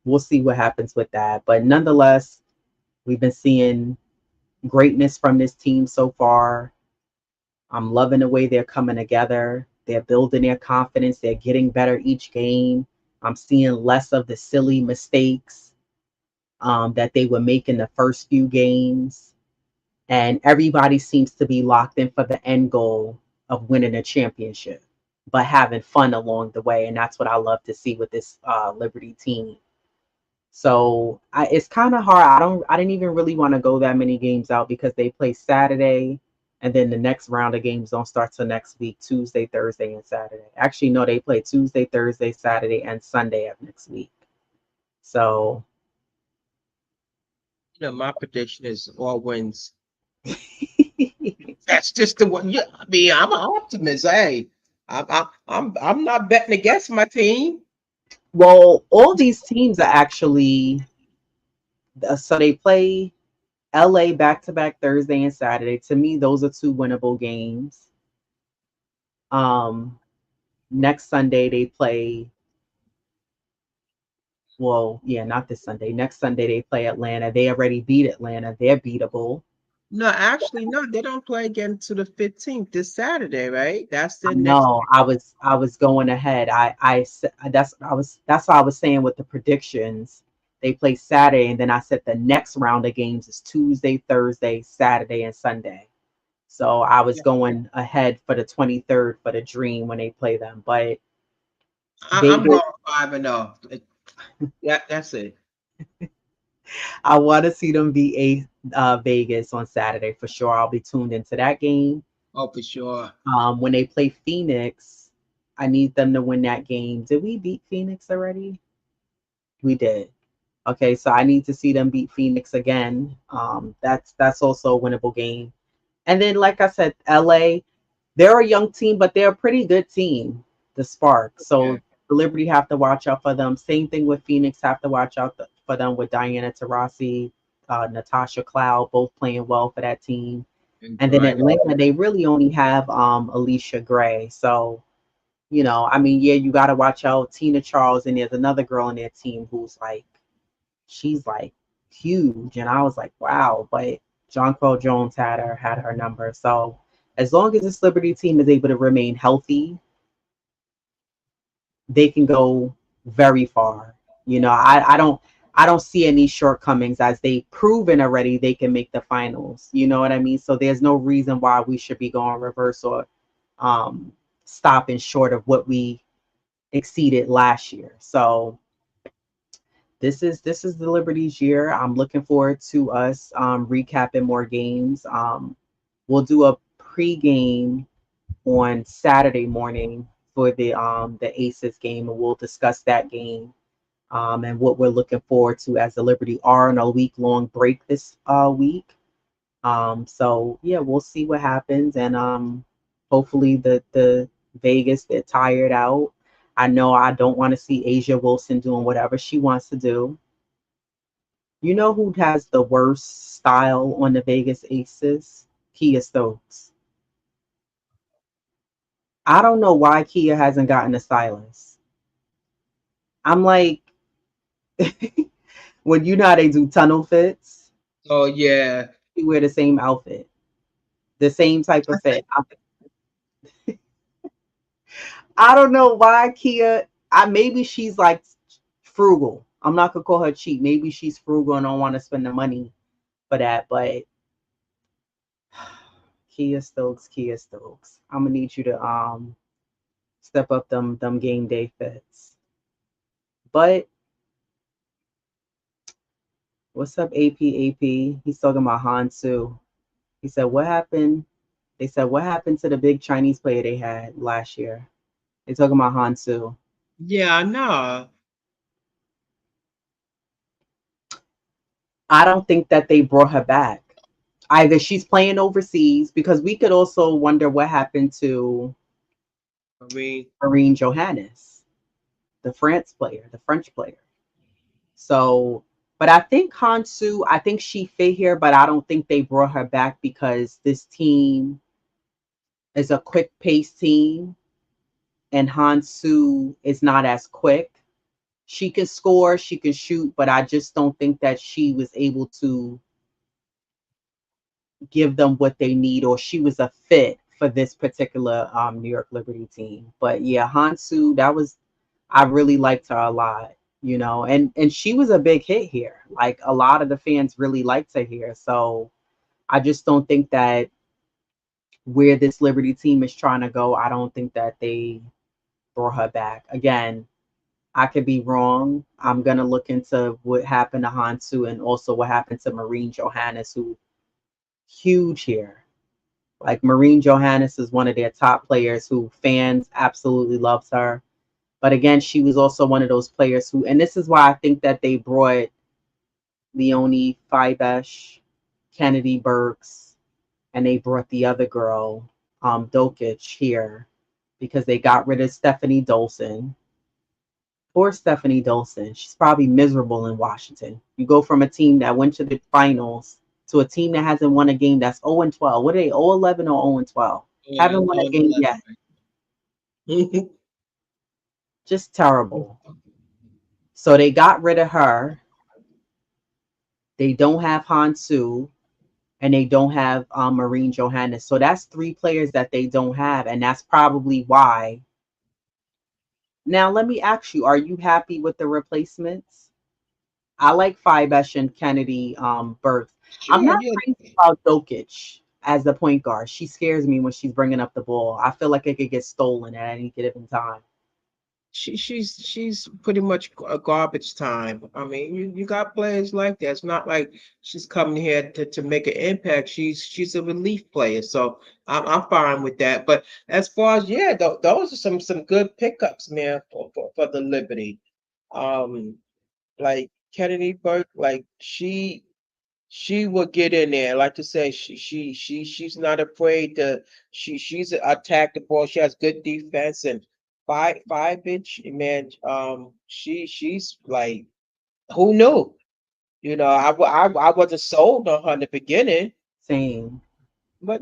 S1: we'll see what happens with that. But nonetheless, we've been seeing greatness from this team so far. I'm loving the way they're coming together. They're building their confidence. They're getting better each game. I'm seeing less of the silly mistakes that they were making the first few games. And everybody seems to be locked in for the end goal of winning a championship, but having fun along the way. And that's what I love to see with this Liberty team. So it's kind of hard. I didn't even really want to go that many games out because they play Saturday, and then the next round of games don't start till next week, Tuesday, Thursday, and Saturday. Actually, no, they play Tuesday, Thursday, Saturday, and Sunday of next week. So
S2: My prediction is all wins. That's just the one. Yeah, I mean, I'm an optimist. Hey, I'm not betting against my team.
S1: well, all these teams are actually so they play LA back to back Thursday and Saturday. To me, those are two winnable games. Um, Next Sunday they play. Well, yeah, not this Sunday. Next Sunday they play Atlanta. They already beat Atlanta. They're beatable.
S2: No, actually, no, they don't play again to the 15th this Saturday, right? That's the next.
S1: No, I was going ahead. That's what I was saying with the predictions. They play Saturday, and then I said the next round of games is Tuesday, Thursday, Saturday, and Sunday. So I was
S2: Yeah,
S1: going ahead for the 23rd for the Dream when they play them. But
S2: I'm
S1: Vegas,
S2: going 5-0. Yeah, that's it.
S1: I want to see them beat Vegas on Saturday for sure. I'll be tuned into that game.
S2: Oh, for sure.
S1: When they play Phoenix, I need them to win that game. Did we beat Phoenix already? We did. Okay, so I need to see them beat Phoenix again. That's also a winnable game. And then, like I said, LA, they're a young team, but they're a pretty good team. The Spark.
S2: Yeah,
S1: So the Liberty have to watch out for them. Same thing with Phoenix. Have to watch out for them with Diana Taurasi, Natasha Cloud, both playing well for that team.
S2: and
S1: And then
S2: Brian.
S1: Atlanta, they really only have Alicia Gray. So I mean, yeah, you got to watch out Tina Charles, and there's another girl in their team who's like, she's like huge, and I was like, wow. But Jonquel Jones had her number. So as long as this Liberty team is able to remain healthy, they can go very far. I don't see any shortcomings as they've proven already they can make the finals. You know what I mean? So there's no reason why we should be going reverse or um, stopping short of what we exceeded last year. So this is the Liberty's year. I'm looking forward to us recapping more games. We'll do a pregame on Saturday morning for the Aces game, and we'll discuss that game and what we're looking forward to as the Liberty are on a week-long break this week. So yeah, we'll see what happens, and hopefully the Vegas they're tired out. I know I don't want to see Asia Wilson doing whatever she wants to do. You know who has the worst style on the Vegas Aces? Kia Stokes. I don't know why Kia hasn't gotten a stylist. I'm like, when you know how they do tunnel fits,
S2: Oh yeah.
S1: you wear the same outfit, the same type of fit. I don't know why Kia. Maybe she's like frugal. I'm not gonna call her cheap. Maybe she's frugal and don't want to spend the money for that. But Kia Stokes, Kia Stokes, I'm gonna need you to step up them game day fits. But what's up, AP AP? He's talking about Hansu. He said, "What happened?" They said, "What happened to the big Chinese player they had last year?" They talking about Hansu.
S2: Yeah, no.
S1: I don't think that they brought her back. Either she's playing overseas because we could also wonder what happened to
S2: I mean,
S1: Marine Johannes, the France player, the French player. So, but I think Hansu, I think she fit here, but I don't think they brought her back because this team is a quick pace team and Hansu is not as quick. She can score, she can shoot, but I just don't think that she was able to give them what they need or she was a fit for this particular New York Liberty team. But yeah, Hansu, that was I really liked her a lot, and she was a big hit here. Like a lot of the fans really liked her here. So I just don't think that where this Liberty team is trying to go, I don't think that they brought her back. Again, I could be wrong. I'm gonna look into what happened to Hansu and also what happened to Marine Johannes, who huge here. Like Marine Johannes is one of their top players who fans absolutely loves her. But again, she was also one of those players who, and this is why I think that they brought Leonie Fibesh, Kennedy Burks, and they brought the other girl, Dokic here because they got rid of Stephanie Dolson. Poor Stephanie Dolson. She's probably miserable in Washington. You go from a team that went to the finals to a team that hasn't won a game that's 0 and 12. What are they, 0 11 or 0 and 12? Haven't won a
S2: all
S1: game yet.
S2: 11.
S1: Just terrible. So they got rid of her. They don't have Hansu and they don't have Marine Johannes. So that's three players that they don't have. And that's probably why. Now, let me ask you, are you happy with the replacements? I like Fibesh and Kennedy Burks. I'm
S2: Yeah,
S1: not
S2: yeah.
S1: crazy about Dokic as the point guard. She scares me when she's bringing up the ball. I feel like it could get stolen at any given time.
S2: She's pretty much a garbage time. I mean, you got players like that. It's not like she's coming here to make an impact. She's a relief player, so I'm fine with that. But as far as yeah, those are some good pickups, man, for the Liberty. Um, like Kennedy Burke, like she will get in there. Like to say, she's not afraid to. She's attack the ball. She has good defense and 5 inch man. She's like who knew? I wasn't sold on her in the beginning,
S1: Same.
S2: but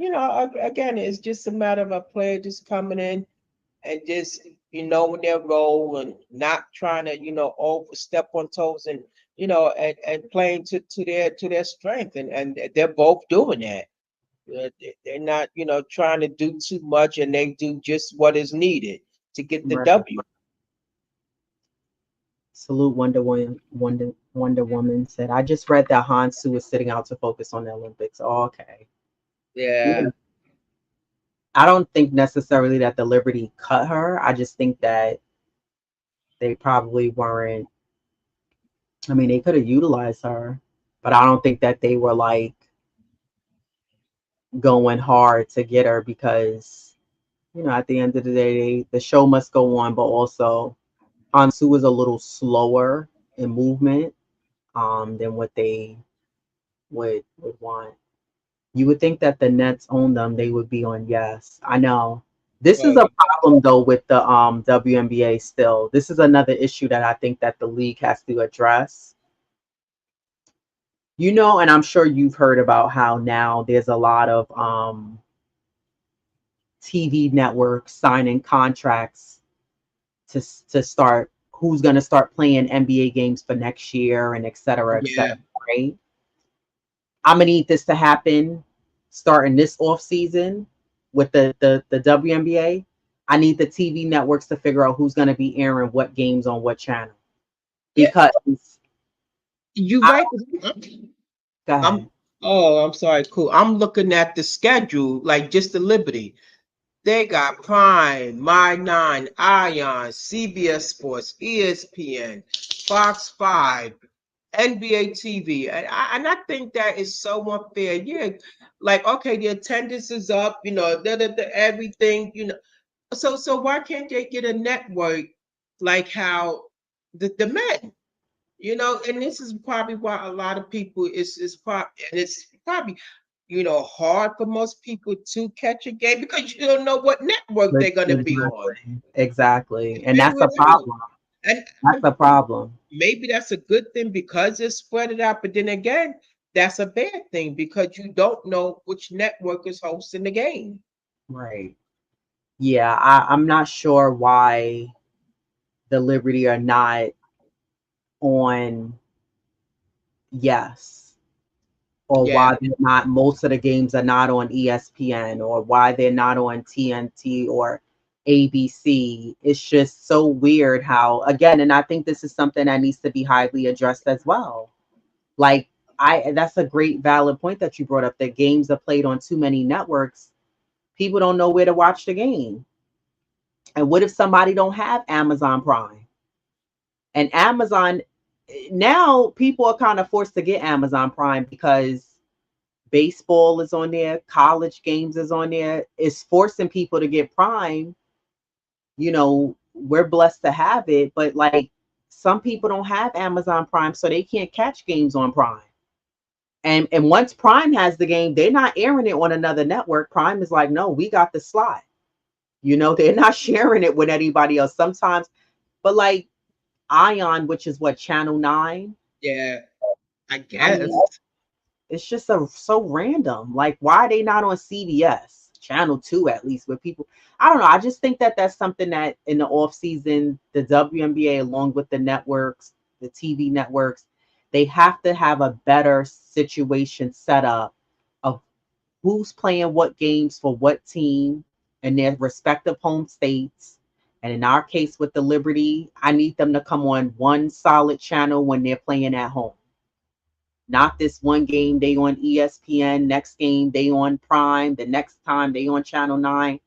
S2: again, it's just a matter of a player just coming in and just knowing their role and not trying to overstep on toes, and and playing to their strength, and they're both doing that. They're not trying to do too much, and they do just what is needed to get the
S1: Right.
S2: W.
S1: Salute Wonder Woman. Wonder Woman said, "I just read that Hansu is sitting out to focus on the Olympics." Oh, okay.
S2: Yeah,
S1: Yeah. I don't think necessarily that the Liberty cut her. I just think that they probably weren't. I mean, they could have utilized her, but I don't think that they were like going hard to get her because, at the end of the day, the show must go on, but also Hansu is a little slower in movement than what they would want. You would think that the Nets own them, they would be on yes. I know. This is
S2: well,
S1: a problem though with the WNBA still. This is another issue that I think that the league has to address. And I'm sure you've heard about how now there's a lot of TV networks signing contracts to start who's going to start playing NBA games for next year and et
S2: yeah,
S1: cetera, right? I'm gonna need this to happen starting this off season with the WNBA. I need the TV networks to figure out who's gonna be airing what games on what channel
S2: yeah.
S1: because
S2: You
S1: I
S2: right.
S1: go
S2: I'm.
S1: ahead.
S2: Oh, I'm sorry. Cool. I'm looking at the schedule, like just the Liberty. They got Prime, My Nine, Ion, CBS Sports, ESPN, Fox 5, NBA TV. And I think that is so unfair. Yeah, like, okay, the attendance is up, everything, So why can't they get a network like how the men? And this is probably why a lot of people is probably, and it's probably hard for most people to catch a game because you don't know what network
S1: But
S2: they're gonna be on.
S1: exactly,
S2: It's
S1: and
S2: very
S1: that's a
S2: real.
S1: problem.
S2: And
S1: That's a problem,
S2: maybe that's a good thing because it's spread it out. But then again, that's a bad thing because you don't know which network is hosting the game.
S1: right? Yeah, I'm not sure why the Liberty are not on yes or
S2: Yeah,
S1: why they're not most of the games are not on ESPN or why they're not on TNT or ABC. It's just so weird how again, and I think this is something that needs to be highly addressed as well. Like I that's a great valid point that you brought up that games are played on too many networks. People don't know where to watch the game. And what if somebody don't have Amazon Prime? And Amazon now people are kind of forced to get Amazon Prime because baseball is on there, college games is on there. It's forcing people to get Prime. We're blessed to have it, but like some people don't have Amazon Prime, so they can't catch games on Prime. And once Prime has the game, they're not airing it on another network. Prime is like, no, we got the slot. They're not sharing it with anybody else sometimes. But like Ion, which is what Channel 9.
S2: yeah, I
S1: I mean,
S2: guess.
S1: it's just so random. Like, why are they not on CBS Channel 2 at least? Where people, I don't know. I just think that that's something that in the off season, the WNBA along with the networks, the TV networks, they have to have a better situation set up of who's playing what games for what team in their respective home states. And in our case with the Liberty, I need them to come on one solid channel when they're playing at home. Not this one game they on ESPN, next game they on Prime, the next time they on Channel 9.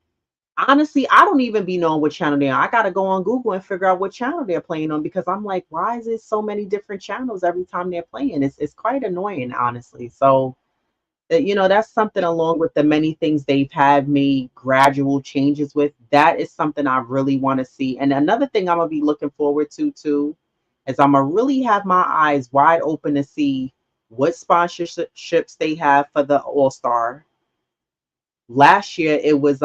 S1: Honestly, I don't even be knowing what channel they're on. I gotta go on Google and figure out what channel they're playing on because I'm like, why is it so many different channels every time they're playing? It's quite annoying, honestly. So that's something along with the many things they've had made gradual changes with. That is something I really want to see. And another thing I'm gonna be looking forward to too is I'm gonna really have my eyes wide open to see what sponsorships they have for the All Star. Last year it was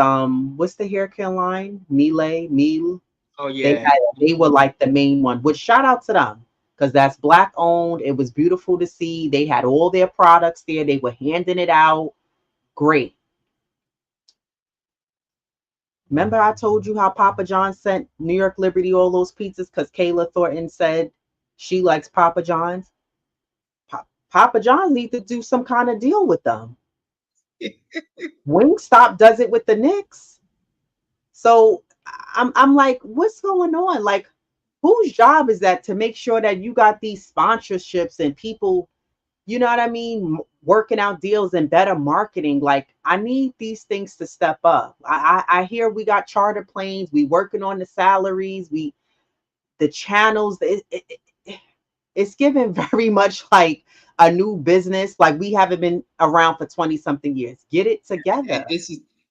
S1: what's the hair care line? Miele.
S2: Oh
S1: They
S2: yeah,
S1: had they were like the main one. Which shout out to them because that's black owned. It was beautiful to see. They had all their products there. They were handing it out. Great. Remember I told you how Papa John sent New York Liberty all those pizzas because Kayla Thornton said she likes Papa John's? Papa John's need to do some kind of deal with them. Wingstop does it with the Knicks. So I'm like, what's going on? Like, whose job is that to make sure that you got these sponsorships and people, you know what I mean, working out deals and better marketing? Like, I need these things to step up. I hear we got charter planes, we working on the salaries, we the channels. It's given very much like a new business. Like we haven't been around for 20 something years. Get it
S2: And
S1: together.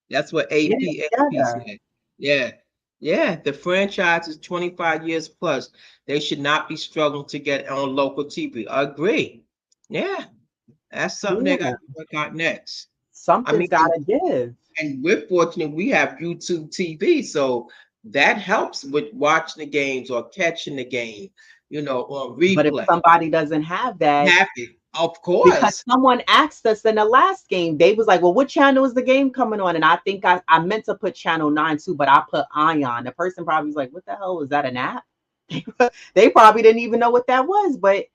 S2: that's what
S1: Get it
S2: AP
S1: together.
S2: said. Yeah. Yeah. The franchise is 25 years plus. They should not be struggling to get on local TV. I agree. Yeah. That's something they got
S1: Yeah.
S2: to work out next. I
S1: Something's
S2: mean,
S1: gotta give.
S2: and we're fortunate we have YouTube TV, so that helps with watching the games or catching the game, on
S1: But if
S2: replay.
S1: somebody doesn't have that,
S2: Happy, of
S1: because
S2: course.
S1: someone asked us in the last game, they was like, well, what channel is the game coming on? And I think I meant to put channel 9 too, but I put Ion. The person probably was like, what the hell is that, an app? They probably didn't even know what that was. But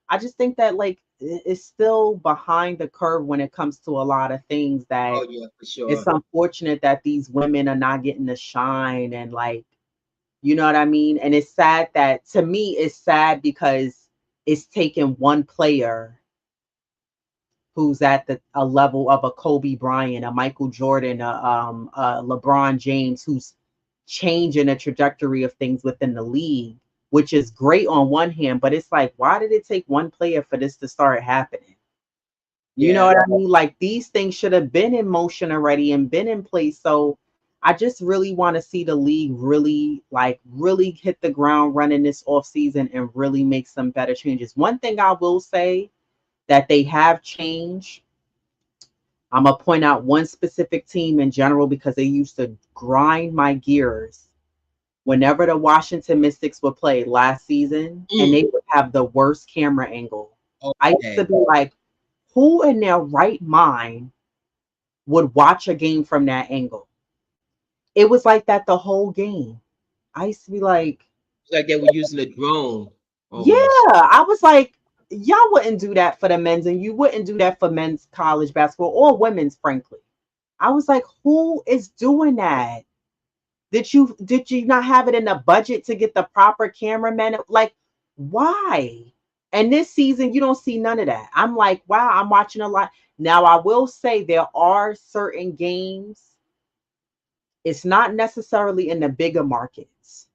S1: I just think that like it's still behind the curve when it comes to a lot of things, that
S2: Oh yeah, for
S1: it's
S2: sure.
S1: unfortunate that these women are not getting the shine and like, you know what I mean? And it's sad that, to me, it's sad because it's taken one player who's at a level of a Kobe Bryant, a Michael Jordan, a LeBron James, who's changing the trajectory of things within the league, which is great on one hand, but it's like, why did it take one player for this to start happening? You know
S2: Yeah.
S1: what I mean? Like these things should have been in motion already and been in place. So I just really want to see the league really, like, really hit the ground running this off season and really make some better changes. One thing I will say that they have changed, I'm gonna point out one specific team in general because they used to grind my gears whenever the Washington Mystics would play last season, and
S2: Mm,
S1: they would have the worst camera angle. I used to
S2: okay.
S1: be like, who in their right mind would watch a game from that angle? It was like that the whole game. I used to be like,
S2: It's like they were using a drone
S1: yeah,
S2: almost.
S1: I was like, y'all wouldn't do that for the men's, and you wouldn't do that for men's college basketball or women's, frankly. I was like, who is doing that? Did you not have it in the budget to get the proper cameraman? Like, why? And this season, you don't see none of that. I'm like, wow, I'm watching a lot. Now, I will say there are certain games. It's not necessarily in the bigger markets.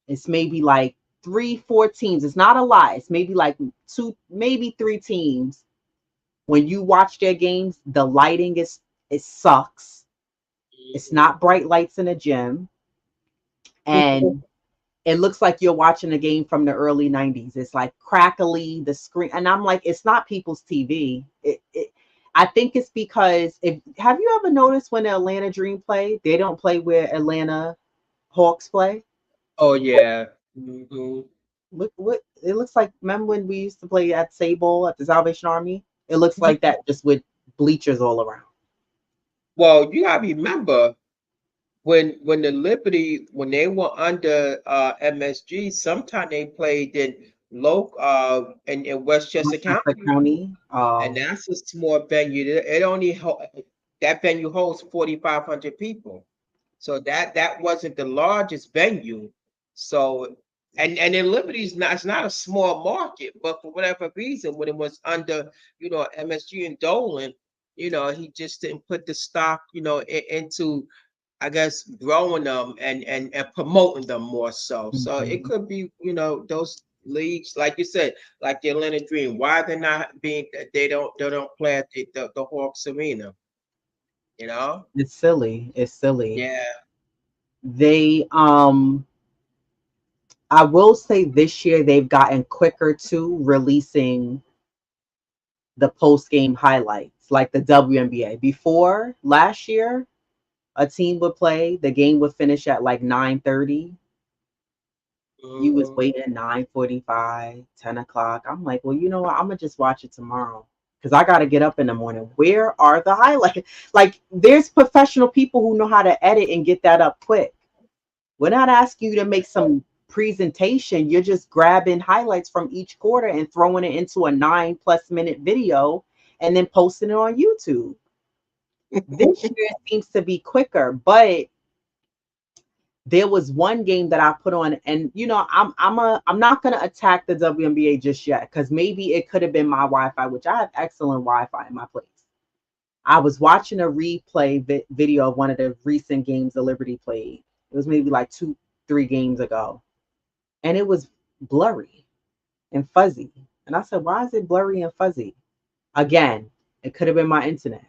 S1: It's maybe like three, four teams. It's not a lot. It's maybe like two, maybe three teams. When you watch their games, the lighting is, it sucks. It's not bright lights in a gym. And it looks like you're watching a game from the early 90s. It's like crackly, the screen. And I'm like, it's not people's TV. I think it's because, if have you ever noticed when the Atlanta Dream play, they don't play where Atlanta Hawks play?
S2: Oh yeah. Hmm.
S1: Look what it looks like. Remember when we used to play at Sable at the Salvation Army? It looks like that, just with bleachers all around.
S2: Well, you gotta remember when the Liberty when they were under MSG, sometimes they played in in Westchester
S1: Westchester
S2: County,
S1: County.
S2: and that's a small venue. That venue holds 4,500 people, so that wasn't the largest venue. So and then Liberty's not it's not a small market, but for whatever reason, when it was under MSG and Dolan, he just didn't put the stock into I guess growing them and promoting them more so. So it
S1: Mhm.
S2: could be, those leagues, like you said, like the Atlanta Dream. Why they're not being they don't play at the Hawks Arena, you know?
S1: It's silly. It's silly.
S2: Yeah.
S1: They I will say this year they've gotten quicker to releasing the post game highlights, like the WNBA. Before last year, a team would play, the game would finish at like 9:30. You was
S2: Mhm.
S1: waiting 9:45, 10 o'clock. I'm like, well, you know what? I'm gonna just watch it tomorrow because I got to get up in the morning. Where are the highlights? Like, there's professional people who know how to edit and get that up quick. We're not asking you to make some presentation. You're just grabbing highlights from each quarter and throwing it into a 9+ minute video and then posting it on YouTube. This year it seems to be quicker, but there was one game that I put on, and I'm not gonna attack the WNBA just yet because maybe it could have been my Wi-Fi, which I have excellent Wi-Fi in my place. I was watching a replay video of one of the recent games the Liberty played. It was maybe like 2-3 games ago, and it was blurry and fuzzy. And I said, "Why is it blurry and fuzzy?" Again, it could have been my internet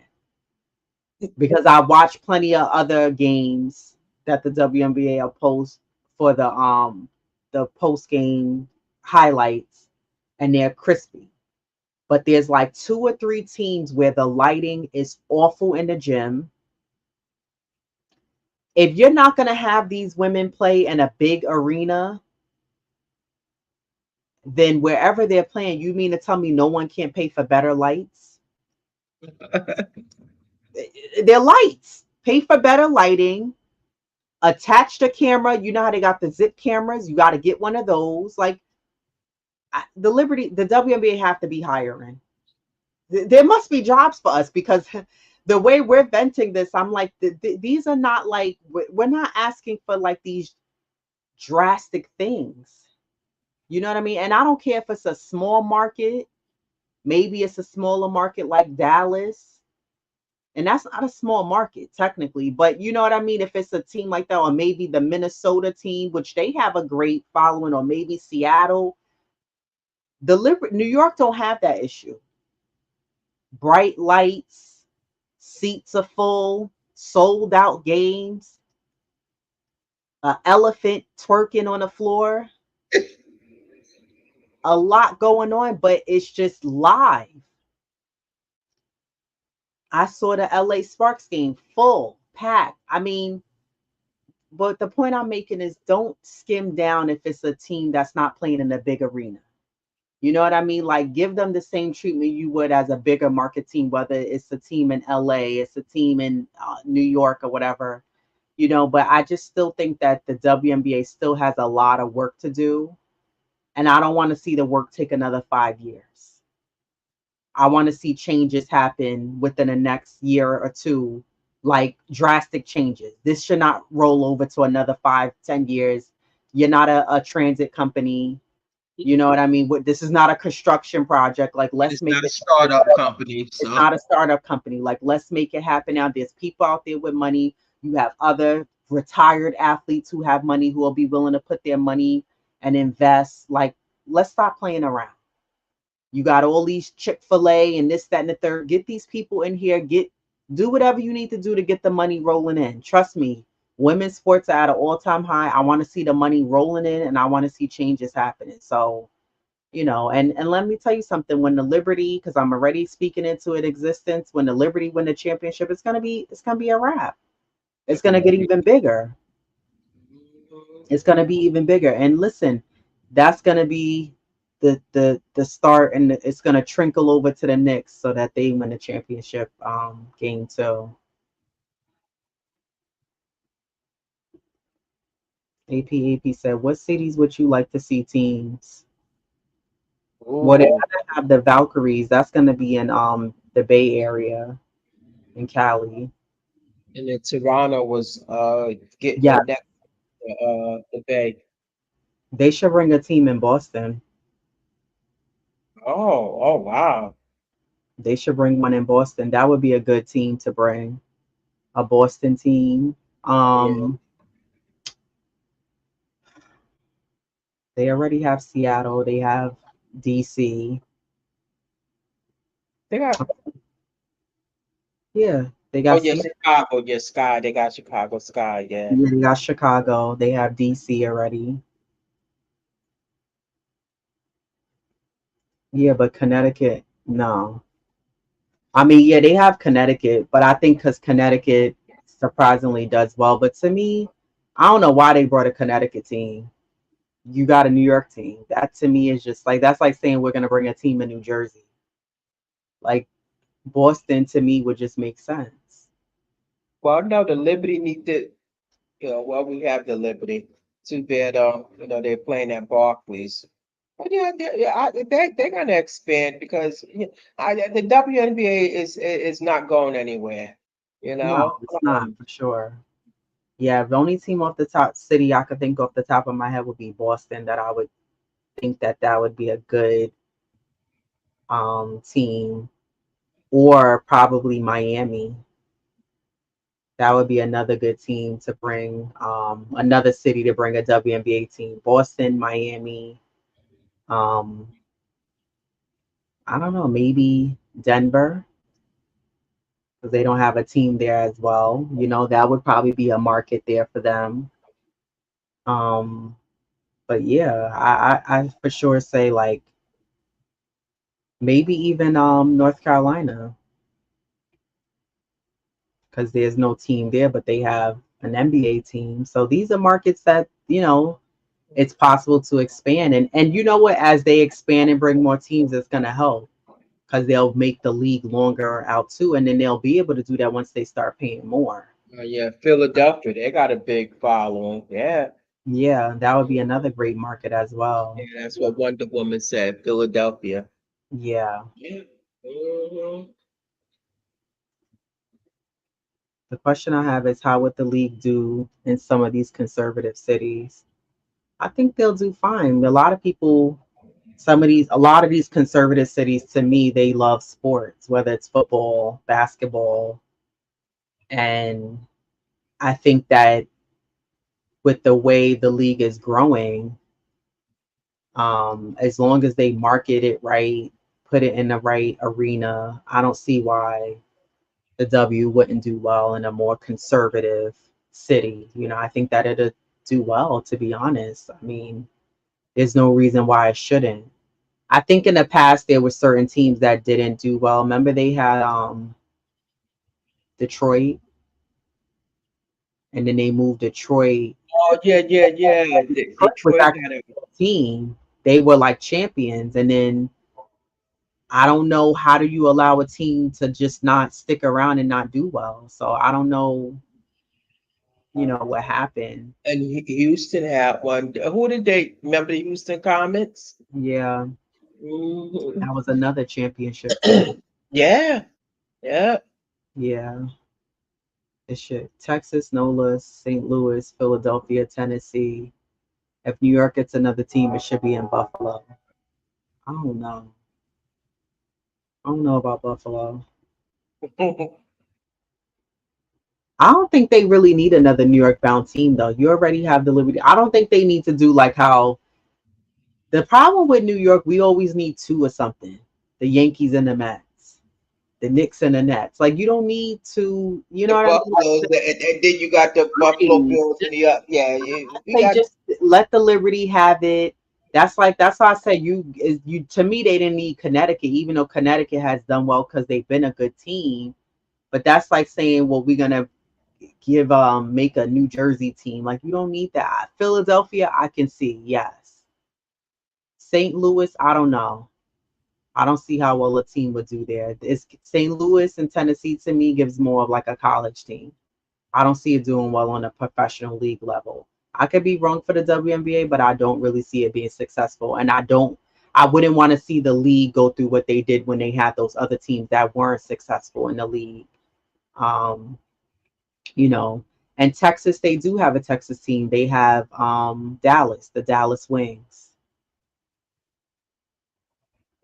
S1: because I watched plenty of other games that the WNBA will post for the post game highlights, and they're crispy. But there's like 2 or 3 teams where the lighting is awful in the gym. If you're not going to have these women play in a big arena, then wherever they're playing, you mean to tell me no one can't pay for better lights? They're lights. Pay for better lighting. Attach the camera. You know how they got the zip cameras? You got to get one of those. Like, the WNBA have to be hiring. There must be jobs for us because the way we're venting this, I'm like, these are not like, we're not asking for like these drastic things. You know what I mean? And I don't care if it's a small market. Maybe it's a smaller market like Dallas. And that's not a small market technically, but you know what I mean? If it's a team like that, or maybe the Minnesota team, which they have a great following, or maybe Seattle, New York don't have that issue. Bright lights, seats are full, sold out games, an elephant twerking on the floor, a lot going on, but it's just live. I saw the LA Sparks game full, packed. I mean, but the point I'm making is don't skim down if it's a team that's not playing in a big arena. You know what I mean? Like, give them the same treatment you would as a bigger market team, whether it's a team in LA, it's a team in New York or whatever, but I just still think that the WNBA still has a lot of work to do. And I don't want to see the work take another 5 years. I want to see changes happen within the next year or two, like drastic changes. This should not roll over to another 5-10 years. You're not a transit company. You know what I mean? This is not a construction project. Like, let's
S2: It's
S1: make
S2: not a
S1: it.
S2: startup company,
S1: It's
S2: so
S1: not a startup company. Like, let's make it happen now. There's people out there with money. You have other retired athletes who have money who will be willing to put their money and invest. Like, let's stop playing around. You got all these Chick-fil-A and this, that, and the third. Get these people in here. Do whatever you need to do to get the money rolling in. Trust me, women's sports are at an all-time high. I want to see the money rolling in, and I want to see changes happening. So, and let me tell you something. When the Liberty, because I'm already speaking into it existence, when the Liberty win the championship, it's gonna be a wrap. It's gonna get even bigger. It's gonna be even bigger. And listen, that's gonna be the start, and it's gonna trickle over to the Knicks so that they win the championship game too. AP said, "What cities would you like to see teams?" Well, they're
S2: ooh,
S1: gonna have the Valkyries. That's gonna be in the Bay Area in Cali.
S2: and then Toronto was getting
S1: Yeah,
S2: the next the Bay.
S1: they should bring a team in Boston.
S2: Oh, wow.
S1: They should bring one in Boston. That would be a good team to bring. A Boston team.
S2: Yeah.
S1: They already have Seattle. They have DC.
S2: They got
S1: Yeah, they
S2: oh
S1: got
S2: yeah,
S1: Seattle.
S2: Chicago, yeah, Sky. They got Chicago Sky, yeah.
S1: Yeah, they got Chicago. They have DC already. Yeah, but Connecticut, no. I mean, yeah, they have Connecticut, but I think because Connecticut surprisingly does well. But to me, I don't know why they brought a Connecticut team. You got a New York team. That to me is just like, that's like saying we're gonna bring a team in New Jersey. Like Boston to me would just make sense.
S2: Well, no, the Liberty need to, well, we have the Liberty. Too bad, they're playing at Barclays. But yeah, they're gonna expand because the WNBA is not going anywhere. You
S1: No,
S2: know,
S1: it's not for sure. Yeah, the only team off the top city I could think off the top of my head would be Boston. That I would think that that would be a good team, or probably Miami. That would be another good team to bring, another city to bring a WNBA team. Boston, Miami. Um, I don't know, maybe Denver because they don't have a team there as well. That would probably be a market there for them. Um, but yeah, I for sure say like maybe even North Carolina because there's no team there, but they have an NBA team. So these are markets that it's possible to expand, and you know what? As they expand and bring more teams, it's gonna help because they'll make the league longer out too, and then they'll be able to do that once they start paying more.
S2: yeah, Philadelphia, they got a big following. Yeah,
S1: Yeah, that would be another great market as well.
S2: yeah, that's what Wonder Woman said. Philadelphia.
S1: Yeah.
S2: Yeah. Mhm.
S1: The question I have is how would the league do in some of these conservative cities? I think they'll do fine. A lot of these conservative cities, to me, they love sports, whether it's football, basketball. And I think that with the way the league is growing, as long as they market it right, put it in the right arena, I don't see why the W wouldn't do well in a more conservative city. I think that it'll do well, to be honest. I mean, there's no reason why it shouldn't. I think in the past there were certain teams that didn't do well. Remember they had Detroit, and then they moved Detroit.
S2: Oh yeah, yeah, yeah.
S1: Detroit was
S2: Detroit
S1: actually
S2: got a
S1: a team. They were like champions, and then I don't know how do you allow a team to just not stick around and not do well. So I don't know, what happened.
S2: and Houston had one. Who did they remember the Houston Comets?
S1: Yeah,
S2: Mhm.
S1: that was another championship team.
S2: Yeah, yeah.
S1: Yeah, it should. Texas, NOLA, St. Louis, Philadelphia, Tennessee. If New York gets another team, it should be in Buffalo. I don't know. I don't know about Buffalo. I don't think they really need another New York bound team though. You already have the Liberty. I don't think they need to do like how the problem with New York, we always need two or something. The Yankees and the Mets, the Knicks and the Nets. Like you don't need to, you know
S2: The
S1: what I mean? Like
S2: Buffaloes, and then you got the Buffalo
S1: right.
S2: Bills in
S1: Just
S2: the yeah. We
S1: say
S2: got
S1: just let the Liberty have it. That's why I say you to me they didn't need Connecticut, even though Connecticut has done well because they've been a good team. But that's like saying, well, we're gonna give make a New Jersey team. Like you don't need that. Philadelphia, I can see, yes. St. Louis, I don't know. I don't see how well a team would do there. It's St. Louis and Tennessee to me gives more of like a college team. I don't see it doing well on a professional league level. I could be wrong for the WNBA, but I don't really see it being successful. And I wouldn't want to see the league go through what they did when they had those other teams that weren't successful in the league. Um, you know, and Texas, they do have a Texas team. They have Dallas, the Dallas Wings.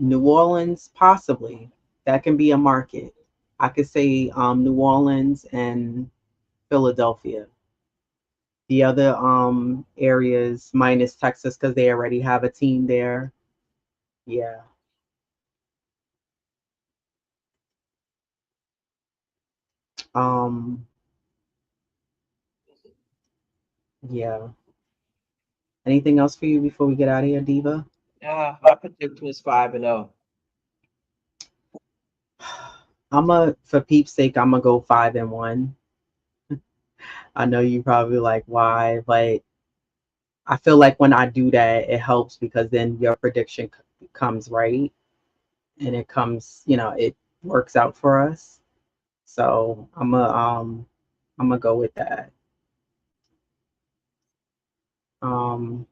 S1: New Orleans, possibly. That can be a market. I could say New Orleans and Philadelphia. The other areas minus Texas because they already have a team there. Yeah. Um yeah. Anything else for you before we get out of here, Diva?
S2: my prediction is 5-0.
S1: For Peep's sake, I'm gonna go 5-1. I know you probably like why, but I feel like when I do that, it helps because then your prediction comes right, and it comes, works out for us. So I'm gonna go with that. Um,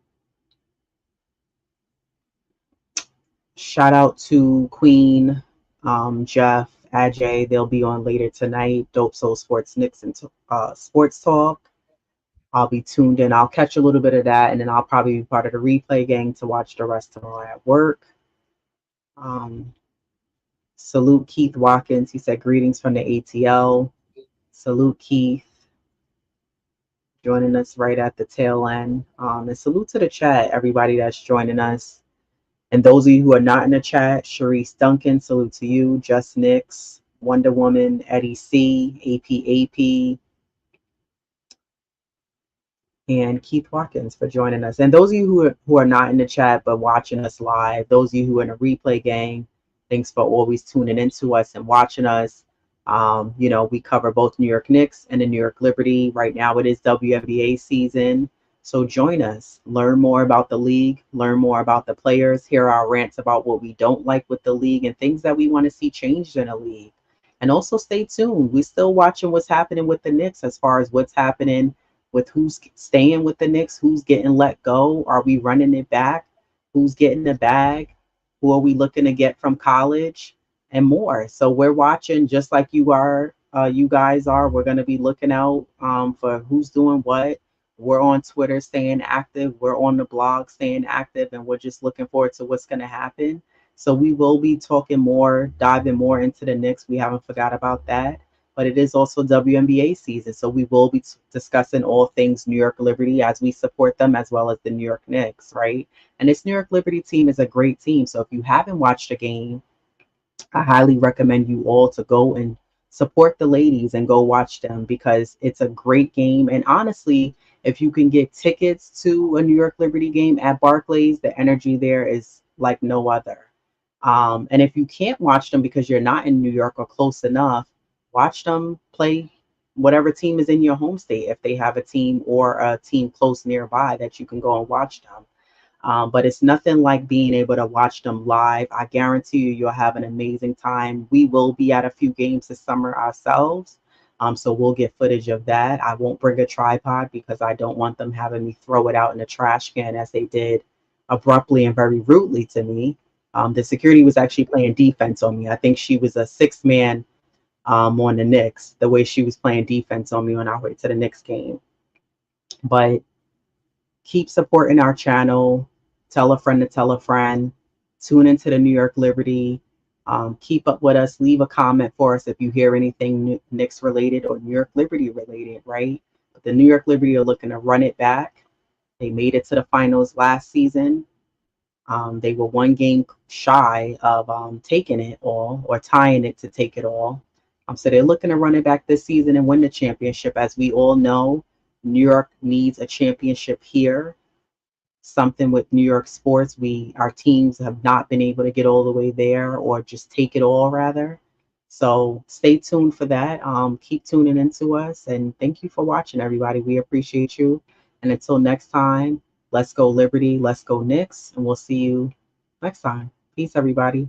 S1: Shout out to Queen, Jeff, Ajay. They'll be on later tonight. Dope Soul Sports Knicks and Sports Talk. I'll be tuned in. I'll catch a little bit of that, and then I'll probably be part of the replay gang to watch the rest tomorrow at work. Um, Salute Keith Watkins. He said greetings from the ATL. Salute Keith, joining us right at the tail end. And salute to the chat, everybody that's joining us. And those of you who are not in the chat, Sharice Duncan, salute to you. Just Nix, Wonder Woman, Eddie C, AP, and Keith Watkins for joining us. And those of you who are not in the chat but watching us live, those of you who are in a replay gang, thanks for always tuning into us and watching us. We cover both New York Knicks and the New York Liberty. Right now it is WNBA season. So join us, learn more about the league, learn more about the players, hear our rants about what we don't like with the league and things that we want to see changed in the league. And also stay tuned. We're still watching what's happening with the Knicks as far as what's happening with who's staying with the Knicks, who's getting let go. Are we running it back? Who's getting the bag? Who are we looking to get from college? And more. So we're watching just like you guys are. We're going to be looking out for who's doing what. We're on Twitter staying active. We're on the blog staying active. And we're just looking forward to what's going to happen. So we will be talking more, diving more into the Knicks. We haven't forgot about that, but it is also WNBA season. So we will be discussing all things New York Liberty as we support them as well as the New York Knicks, right? And this New York Liberty team is a great team. So if you haven't watched a game, I highly recommend you all to go and support the ladies and go watch them because it's a great game. And honestly, if you can get tickets to a New York Liberty game at Barclays, the energy there is like no other. And if you can't watch them because you're not in New York or close enough, watch them play whatever team is in your home state if they have a team or a team close nearby that you can go and watch them. But it's nothing like being able to watch them live. I guarantee you, you'll have an amazing time. We will be at a few games this summer ourselves. So we'll get footage of that. I won't bring a tripod because I don't want them having me throw it out in the trash can as they did abruptly and very rudely to me. The security was actually playing defense on me. I think she was a sixth man on the Knicks, the way she was playing defense on me on our way to the Knicks game. But keep supporting our channel. Tell a friend to tell a friend. Tune into the New York Liberty. Keep up with us. Leave a comment for us if you hear anything Knicks related or New York Liberty related, right? But the New York Liberty are looking to run it back. They made it to the finals last season. They were one game shy of taking it all or tying it to take it all. So they're looking to run it back this season and win the championship. As we all know, New York needs a championship here. Something with New York sports, our teams have not been able to get all the way there or just take it all rather. So stay tuned for that. Keep tuning into us and thank you for watching, everybody. We appreciate you. And until next time, let's go Liberty, let's go Knicks, and we'll see you next time. Peace, everybody.